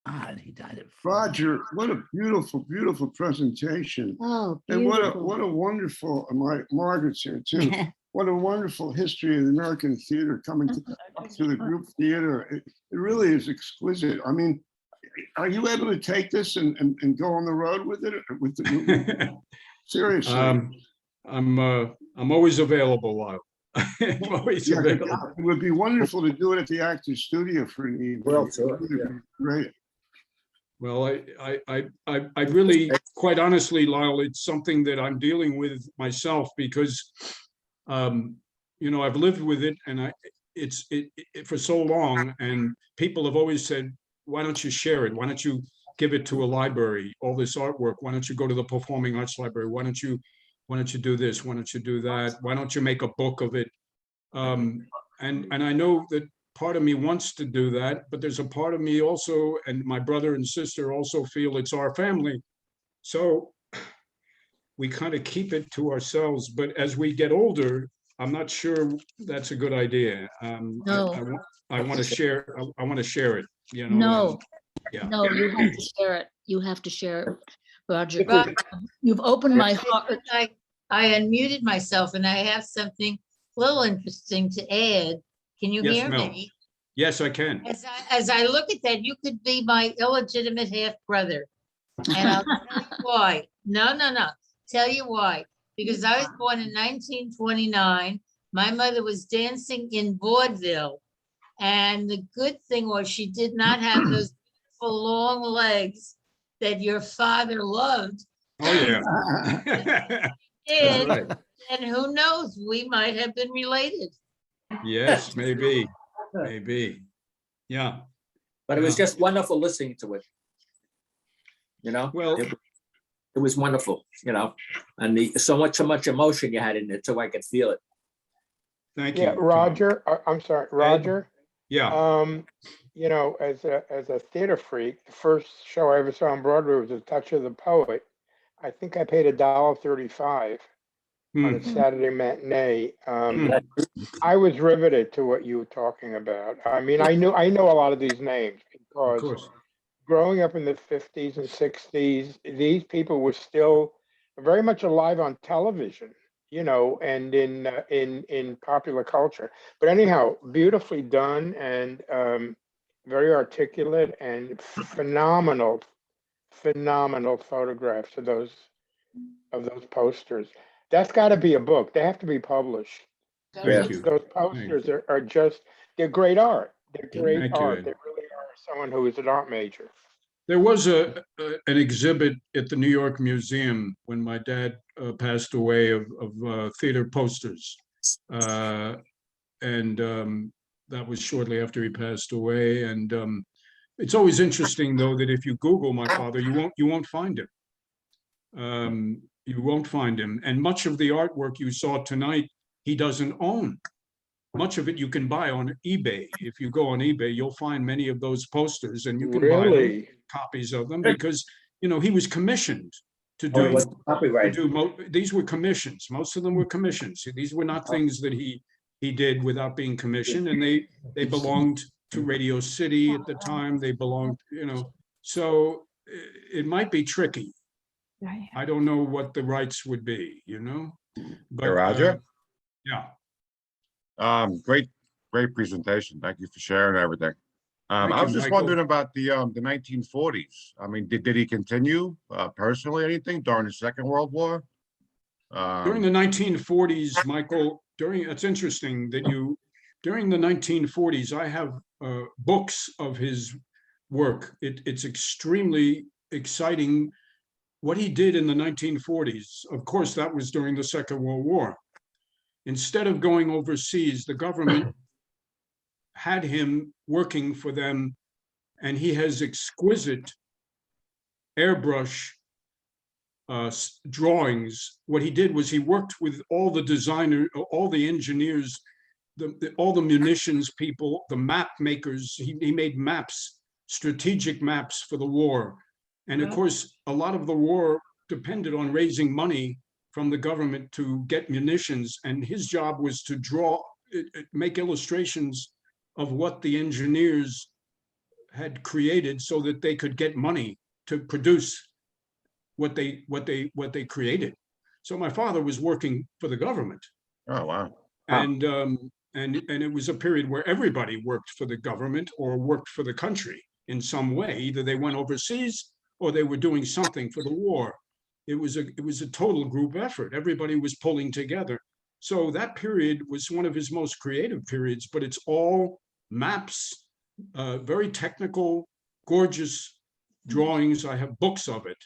God, he died at Roger, what a beautiful, beautiful presentation. Oh, And beautiful. what a wonderful, Margaret's here too. What a wonderful history of the American theater coming to the group theater. It really is exquisite. I mean, are you able to take this and go on the road with it? Seriously. I'm always available, Lyle. I'm always Yeah, available. it would be wonderful to do it at the Actors Studio for an evening. Well, sure, It would be Great. Well, I really, quite honestly, Lyle, it's something that I'm dealing with myself because, you know, I've lived with it and it's for so long, and people have always said, why don't you share it? Why don't you give it to a library? All this artwork, why don't you go to the Performing Arts Library? Why don't you do this? Why don't you do that? Why don't you make a book of it? And I know that part of me wants to do that, but there's a part of me also, and my brother and sister also feel it's our family. So we kind of keep it to ourselves, but as we get older, I'm not sure that's a good idea. No. I want to share, I want to share it, you know? No, Yeah. no, you have to share it. You have to share it, Roger. You've opened my heart. I unmuted myself and I have something a little interesting to add. Can you Yes, hear Mel. me? Yes, I can. As I look at that, you could be my illegitimate half brother. And I'll tell you why. No. Tell you why. Because I was born in 1929. My mother was dancing in vaudeville. And the good thing was she did not have those beautiful long legs that your father loved. Oh, yeah. And, right. and who knows, we might have been related. Yes, maybe. Yeah. But it was Yeah. just wonderful listening to it. You know, Well, it was wonderful, you know, and so much emotion you had in it, so I could feel it. thank you. Yeah, Tom. Roger, I'm sorry, Roger. Yeah, You know, as a theater freak, the first show I ever saw on Broadway was A Touch of the Poet. I think I paid $1.35 on a Hmm. Saturday matinee. Hmm. I was riveted to what you were talking about. I mean, I know a lot of these names Of because course. growing up in the 50s and 60s, these people were still very much alive on television, you know, and in popular culture. But anyhow, beautifully done and very articulate and phenomenal photographs of those posters. That's got to be a book. They have to be published. Thank you. Those posters are just, they're great art. They're great Thank you, art. Ed. They really are. Someone who is an art major. There was an exhibit at the New York Museum when my dad passed away of theater posters. And that was shortly after he passed away. And it's always interesting, though, that if you Google my father, you won't find him. You won't find him. And much of the artwork you saw tonight, he doesn't own. Much of it you can buy on eBay. If you go on eBay, you'll find many of those posters, and you can buy them, Really? copies of them, because you know he was commissioned to Oh, it do. was copyright. These were commissions. Most of them were commissions. These were not things that he did without being commissioned, and they belonged to Radio City at the time. They belonged, you know. So it might be tricky. I don't know what the rights would be, you know. But Roger? yeah. Great presentation. Thank you for sharing everything. Thank I you, was just Michael. wondering about the 1940s. I mean, did he continue personally anything during the Second World War? During the 1940s, Michael, it's interesting that during the 1940s, I have books of his work. It's extremely exciting what he did in the 1940s. Of course, that was during the Second World War. Instead of going overseas, the government had him working for them, and he has exquisite airbrush drawings. What he did was he worked with all the designer, all the engineers, all the munitions people, the map makers. He made maps, strategic maps for the war. And of course, a lot of the war depended on raising money from the government to get munitions. And his job was to make illustrations of what the engineers had created so that they could get money to produce what they created. So my father was working for the government. Oh, wow. And it was a period where everybody worked for the government or worked for the country in some way. Either they went overseas or they were doing something for the war. It was a total group effort. Everybody was pulling together. So that period was one of his most creative periods, but it's all maps, very technical, gorgeous drawings. I have books of it.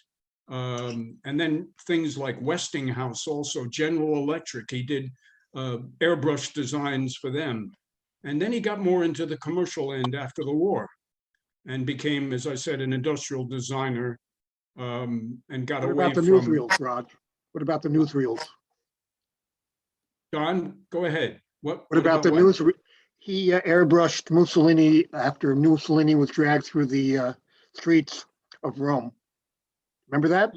And then things like Westinghouse, also General Electric. He did airbrush designs for them. And then he got more into the commercial end after the war and became, as I said, an industrial designer, and got What away about the from. newsreels, Rod? What about the newsreels? Don, go ahead. What What about the news? He airbrushed Mussolini after Mussolini was dragged through the streets of Rome. Remember that?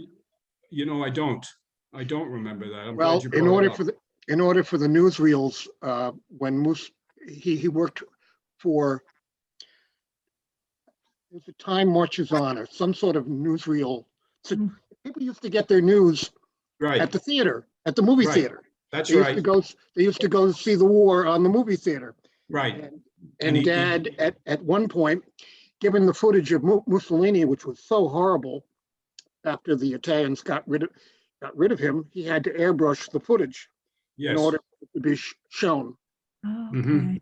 You know, I don't remember that. I'm Well, glad you brought it up. in order for the newsreels, when he worked for, it was the Time Marches On or some sort of newsreel. So people used to get their news Right, at the theater, at the movie Right. theater. that's They used to right, go. They used to go see the war on the movie theater. right. And, And he- Dad, at one point, given the footage of Mussolini, which was so horrible, after the Italians got rid of him, he had to airbrush the footage in Yes, order for it to be shown. Mhm.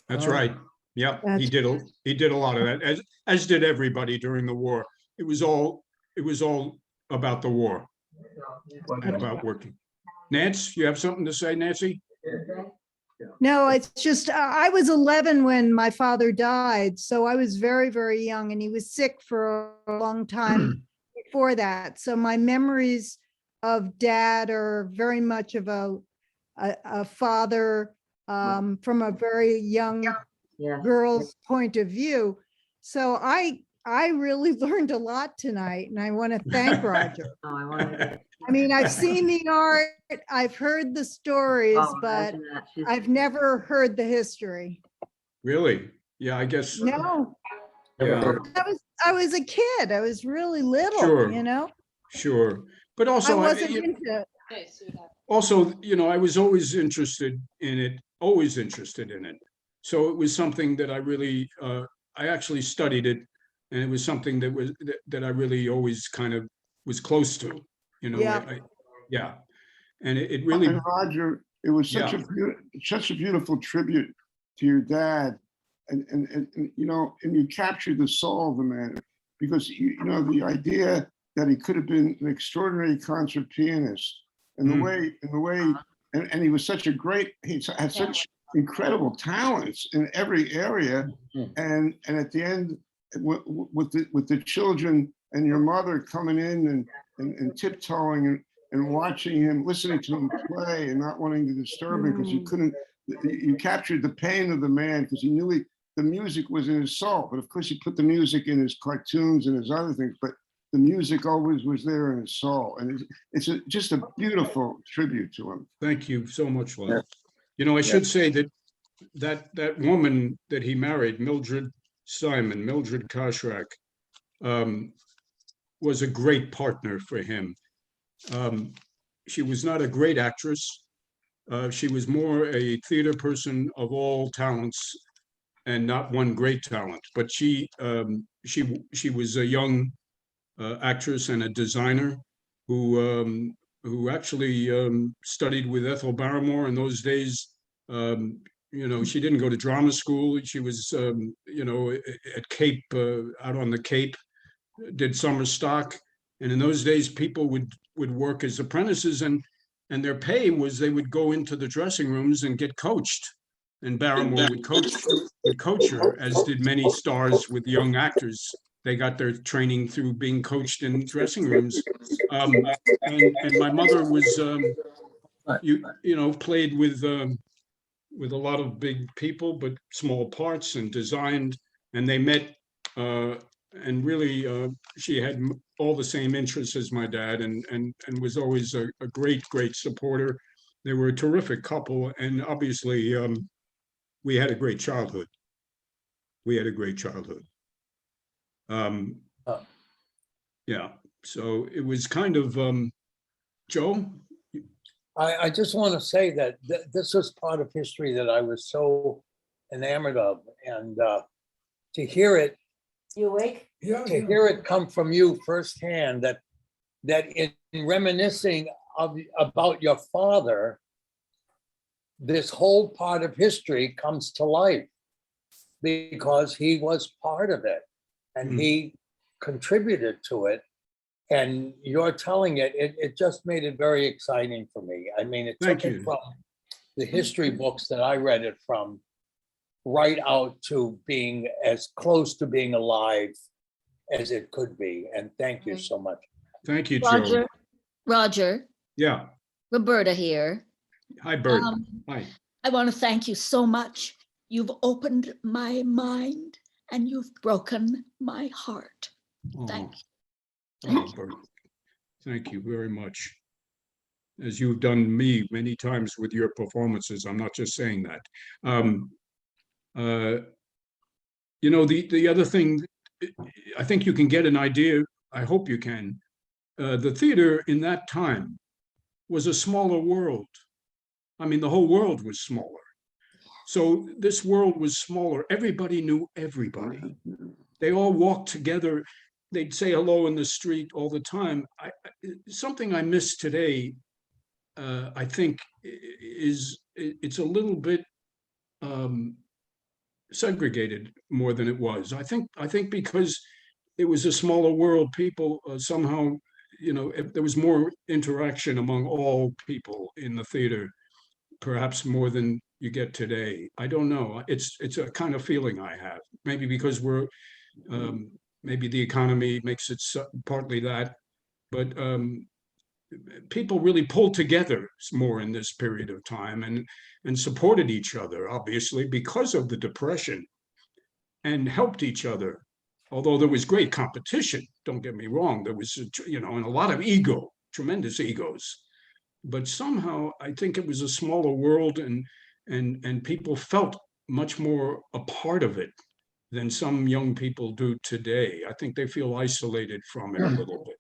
That's Oh. right. Yeah, he That's- did a lot of that, as did everybody during the war. It was all about the war and about working. Nance, you have something to say, Nancy? No, it's just, I was 11 when my father died, so I was very, very young, and he was sick for a long time before that. So my memories of Dad are very much of a father from a very young girl's point of view. So I really learned a lot tonight, and I want to thank Roger. I mean, I've seen the art, I've heard the stories, but I've never heard the history. Really? Yeah, I guess. No, Yeah, I was a kid. I was really little, Sure. you know? sure. But I also, wasn't into, also, I was always interested in it. So it was something that I really, I actually studied it, and it was something that I really always kind of was close to, Yeah. Yeah. And it really, And Roger, it was such a beautiful tribute to your dad. And you captured the soul of the man, because the idea that he could have been an extraordinary concert pianist, and the way and he was such a great, he had such incredible talents in every area. And at the end, with the children and your mother coming in and tiptoeing and watching him, listening to him play and not wanting to disturb him because you captured the pain of the man, because he knew the music was in his soul. But of course he put the music in his cartoons and his other things, but the music always was there in his soul. And it's just a beautiful tribute to him. thank you so much, Lon. I should say that woman that he married, Mildred Koshrak, was a great partner for him. She was not a great actress. She was more a theater person of all talents and not one great talent, but she was a young actress and a designer who actually studied with Ethel Barrymore in those days. She didn't go to drama school. She was, at Cape, out on the Cape, did summer stock. And in those days, people would work as apprentices, and their pay was they would go into the dressing rooms and get coached. And Barrymore would coach her, as did many stars with young actors they got their training through being coached in dressing rooms. And my mother was, played with a lot of big people, but small parts, and designed, and they met, and really, she had all the same interests as my dad, and was always a great supporter. They were a terrific couple, and obviously, we had a great childhood. Yeah, so it was kind of, Joe? I just want to say that this was part of history that I was so enamored of, and to hear it, You awake? to hear it come from you firsthand, that in reminiscing about your father, this whole part of history comes to life because he was part of it and he contributed to it. And you're telling it just made it very exciting for me. I mean, it took it from the history books that I read it from right out to being as close to being alive as it could be. And thank you so much. Thank you, Joe. Roger, Yeah. Roberta here. Hi, Bert. Hi. I want to thank you so much. You've opened my mind and you've broken my heart. Thank you. Bert. Thank you very much. As you've done me many times with your performances. I'm not just saying that. The other thing, I think you can get an idea, I hope you can. The theater in that time was a smaller world. I mean, the whole world was smaller. So this world was smaller. Everybody knew everybody. They all walked together. They'd say hello in the street all the time. Something I miss today, I think, is it's a little bit segregated more than it was. I think because it was a smaller world, people somehow, there was more interaction among all people in the theater, perhaps more than you get today. I don't know. It's a kind of feeling I have. Maybe because we're maybe the economy makes it partly that, but people really pulled together more in this period of time and supported each other, obviously, because of the Depression, and helped each other. Although there was great competition, don't get me wrong, there was, and a lot of ego, tremendous egos. But somehow I think it was a smaller world, and people felt much more a part of it than some young people do today. I think they feel isolated from it a little bit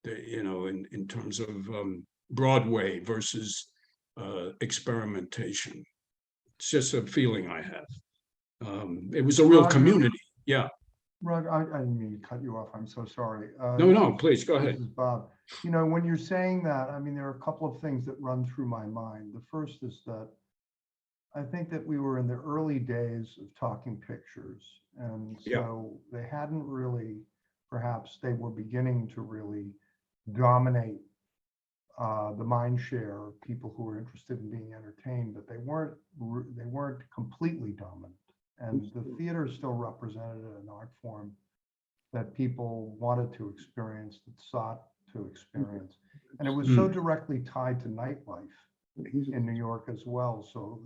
today, in terms of Broadway versus experimentation. It's just a feeling I have. It was a real community. Yeah. Rod, I didn't mean to cut you off. I'm so sorry. No, please go ahead. This is Bob. When you're saying that, I mean, there are a couple of things that run through my mind. The first is that I think that we were in the early days of talking pictures. And so they hadn't really, perhaps they were beginning to really dominate the mind share of people who were interested in being entertained, but they weren't completely dominant. And the theater still represented an art form that people wanted to experience, that sought to experience. And it was so directly tied to nightlife in New York as well. So,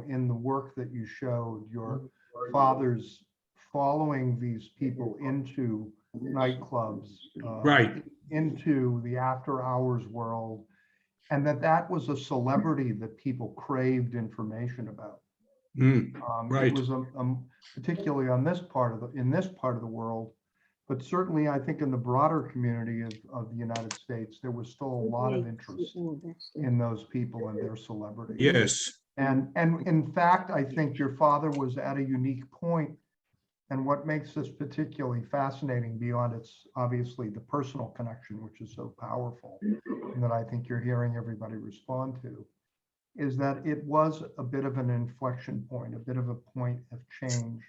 in the work that you showed, your father's following these people into nightclubs, into the after hours world, and that was a celebrity that people craved information about. It was particularly on this part of the world, but certainly I think in the broader community of the United States, there was still a lot of interest in those people and their celebrity. Yes. And in fact, I think your father was at a unique point. And what makes this particularly fascinating, beyond its obviously the personal connection, which is so powerful, and that I think you're hearing everybody respond to, is that it was a bit of an inflection point, a bit of a point of change.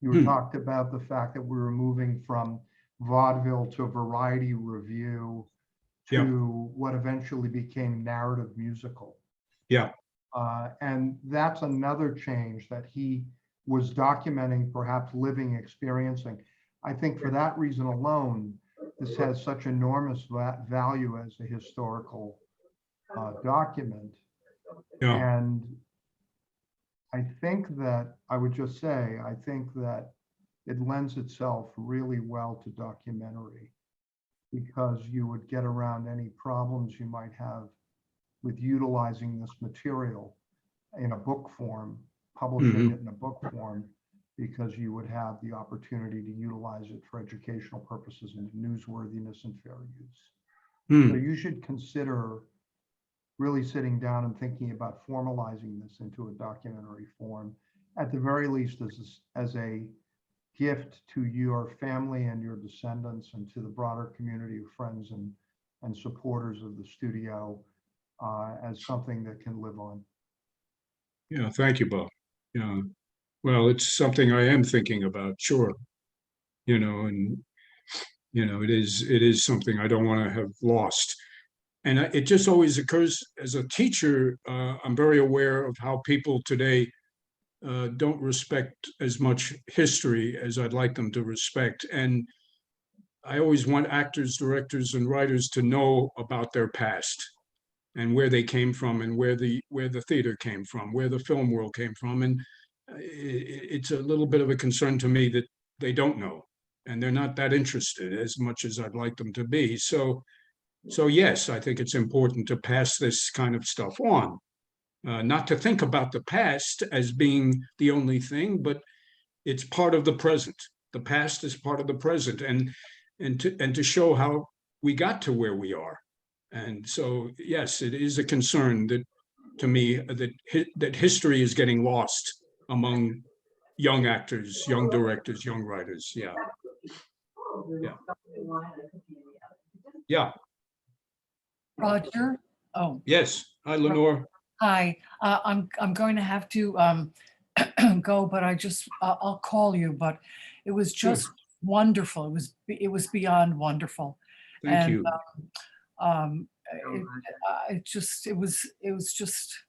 You talked about the fact that we were moving from vaudeville to variety review to what eventually became narrative musical. Yeah. And that's another change that he was documenting, perhaps living, experiencing. I think for that reason alone, this has such enormous value as a historical document. Yeah. And I think that, I would just say, I think that it lends itself really well to documentary, because you would get around any problems you might have with utilizing this material in a book form, publishing it in a book form, because you would have the opportunity to utilize it for educational purposes and newsworthiness and fair use. So you should consider really sitting down and thinking about formalizing this into a documentary form, at the very least as a gift to your family and your descendants and to the broader community of friends and supporters of the studio, as something that can live on. Yeah, thank you, Bob. Yeah, well, it's something I am thinking about, sure. And it is something I don't want to have lost. And it just always occurs as a teacher, I'm very aware of how people today don't respect as much history as I'd like them to respect. And I always want actors, directors, and writers to know about their past and where they came from, and where the theater came from, where the film world came from. And it's a little bit of a concern to me that they don't know, and they're not that interested as much as I'd like them to be. So yes, I think it's important to pass this kind of stuff on. Not to think about the past as being the only thing, but it's part of the present. The past is part of the present, and to show how we got to where we are. And so, yes, it is a concern that, to me, that history is getting lost among young actors, young directors, young writers. Yeah. Roger? Oh, Yes. Hi, Lenore. hi. I'm going to have to go, but I'll call you. But it was just wonderful. It was beyond wonderful. Thank you. It was just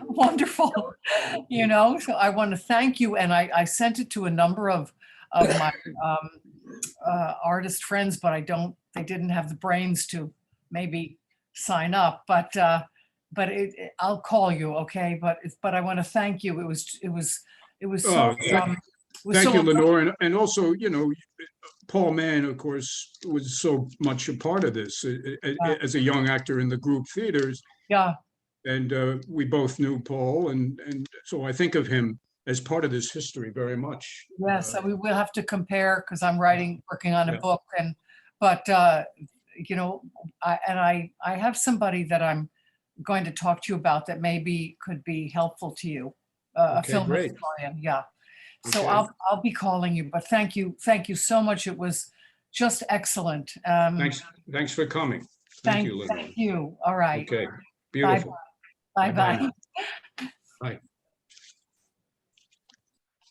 wonderful, so I want to thank you. And I sent it to a number of my artist friends, but they didn't have the brains to maybe sign up, but I'll call you. Okay. But I want to thank you. It was so, Thank you, Lenore. And also, Paul Mann, of course, was so much a part of this as a young actor in the group theaters. Yeah. And we both knew Paul. And so I think of him as part of this history very much. Yes, we will have to compare, because I'm working on a book. But I have somebody that I'm going to talk to you about that maybe could be helpful to you. A film historian. Yeah. So Okay. I'll be calling you, but thank you so much. It was just excellent. Thanks for coming. Thank you, Lenore. Thank you. All right. Okay, beautiful. Bye-bye. Bye.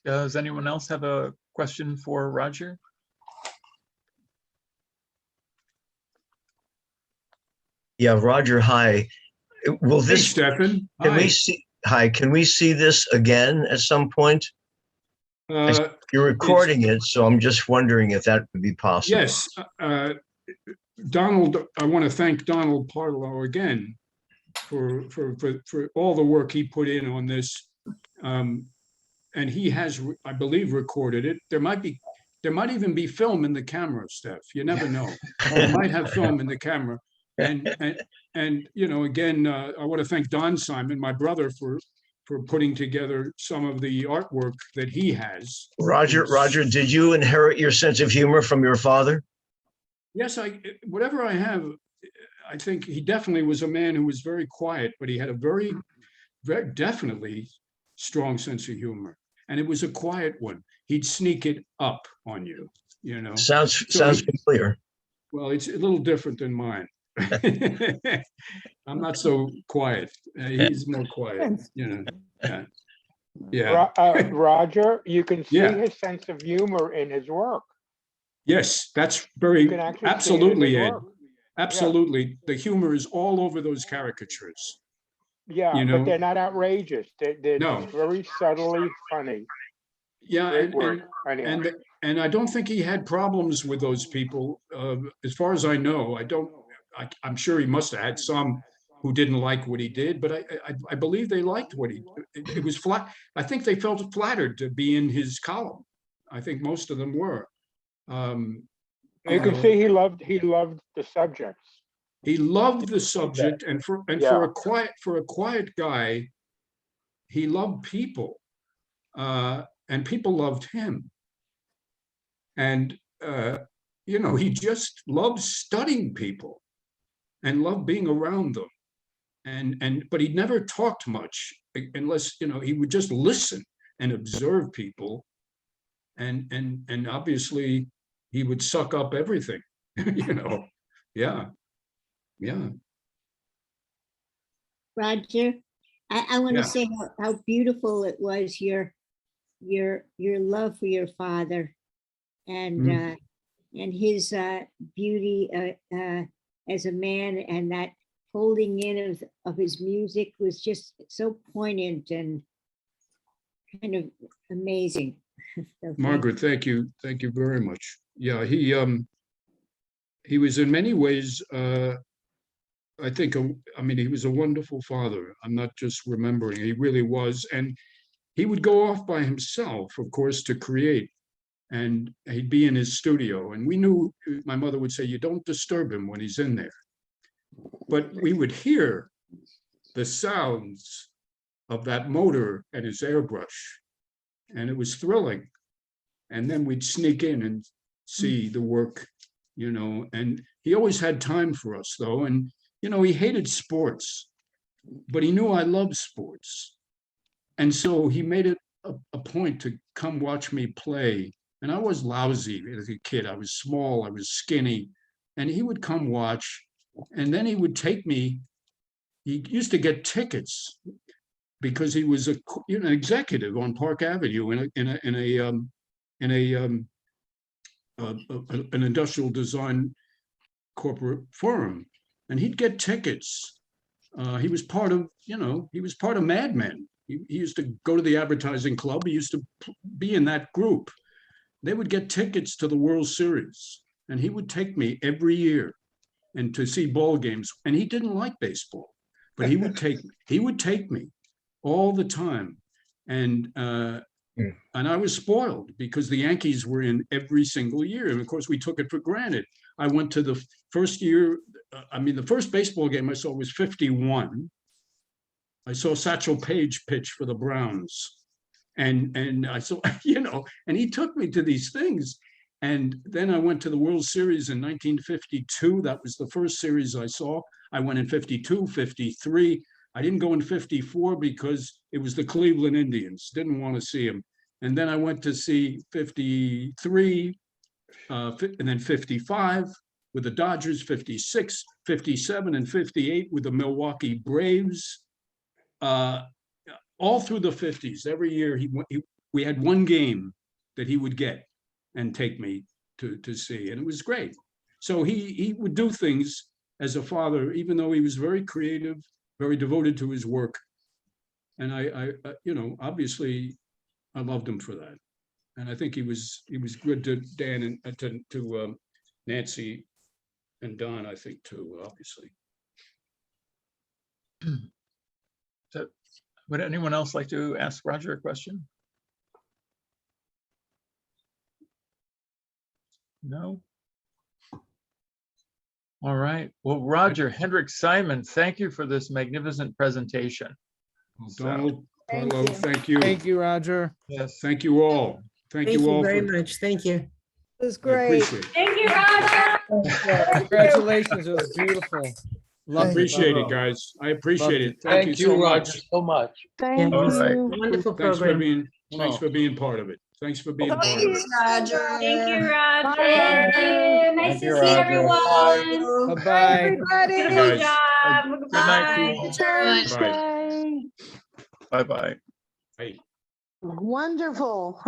Does anyone else have a question for Roger? Yeah, Roger, hi. Will Hey, this, Stefan. can we Hi. see, hi, can we see this again at some point? Uh, You're recording it, so I'm just wondering if that would be possible. Yes, Donald, I want to thank Donald Parlow again for all the work he put in on this. And he has, I believe, recorded it. There might even be film in the camera, Steph. You never know. You might have film in the camera. And again, I want to thank Don Simon, my brother, for putting together some of the artwork that he has. Roger, did you inherit your sense of humor from your father? Yes, whatever I have, I think he definitely was a man who was very quiet, but he had a very, very definitely strong sense of humor. And it was a quiet one. He'd sneak it up on you, Sounds familiar. Well, it's a little different than mine. I'm not so quiet. He's more quiet, Yeah. Roger, you can see Yeah. his sense of humor in his work. Yes, that's You can actually see it in absolutely, his Ed. work. Absolutely. The humor is all over those caricatures. Yeah, but they're not outrageous. They're No. just very subtly funny. Yeah, Great work. Anyhow. and I don't think he had problems with those people. As far as I know, I'm sure he must have had some who didn't like what he did, but I believe they liked what it was flat. I think they felt flattered to be in his column. I think most of them were. You can see he loved the subjects. He loved the subject, and for a quiet guy, he loved people, and people loved him. And he just loved studying people and loved being around them. But he never talked much unless he would just listen and observe people, and obviously he would suck up everything. Yeah. Roger, I want to Yeah. say how beautiful it was, your love for your father and his beauty as a man, and that holding in of his music was just so poignant and kind of amazing. So Margaret, thank you very much. Yeah, he was in many ways, I think, he was a wonderful father. I'm not just remembering, he really was. And he would go off by himself, of course, to create. And he'd be in his studio. And we knew, my mother would say, you don't disturb him when he's in there. But we would hear the sounds of that motor and his airbrush. And it was thrilling. And then we'd sneak in and see the work, and he always had time for us, though. And, he hated sports, but he knew I loved sports. And so he made it a point to come watch me play. And I was lousy as a kid. I was small, I was skinny, and he would come watch. And then he would take me, he used to get tickets because he was an executive on Park Avenue in an industrial design corporate firm, and he'd get tickets. He was part of Mad Men. He used to go to the advertising club. He used to be in that group. They would get tickets to the World Series, and he would take me every year and to see ball games. And he didn't like baseball, but he would take me all the time. And I was spoiled because the Yankees were in every single year. And of course, we took it for granted. I went to the first year, the first baseball game I saw was 51. I saw Satchel Paige pitch for the Browns. And I saw, and he took me to these things. And then I went to the World Series in 1952. That was the first series I saw. I went in 52, 53. I didn't go in 54 because it was the Cleveland Indians. Didn't want to see them. And then I went to see 53, and then 55 with the Dodgers, 56, 57, and 58 with the Milwaukee Braves. All through the 50s, every year we had one game that he would get and take me to see, and it was great. So he would do things as a father, even though he was very creative, very devoted to his work. And I obviously I loved him for that. And I think he was good to Dan and to Nancy and Don, I think, too, obviously. So, would anyone else like to ask Roger a question? No? All right. Well, Roger, Hendricks Simon, thank you for this magnificent presentation. Well, Donald, Paulo, thank you. Thank you, Roger. Yes. Thank you all. Thank you all very much. Thank you. It was I great. appreciate it. Thank you, Roger. Congratulations, it was beautiful. I Lovely. appreciate it, guys. I appreciate Lovely. it. Thank you so Roger, much. so much. Thank All you. right. Wonderful Thanks for program. being part of it. Thanks for being part of it. Roger. Thank you, Roger. Thank you. Nice Thank you, to see Roger. everyone. Bye-bye. Everybody. Beautiful guys. job. Good night to you Goodbye. all. Bye. Bye-bye. Hey. Wonderful.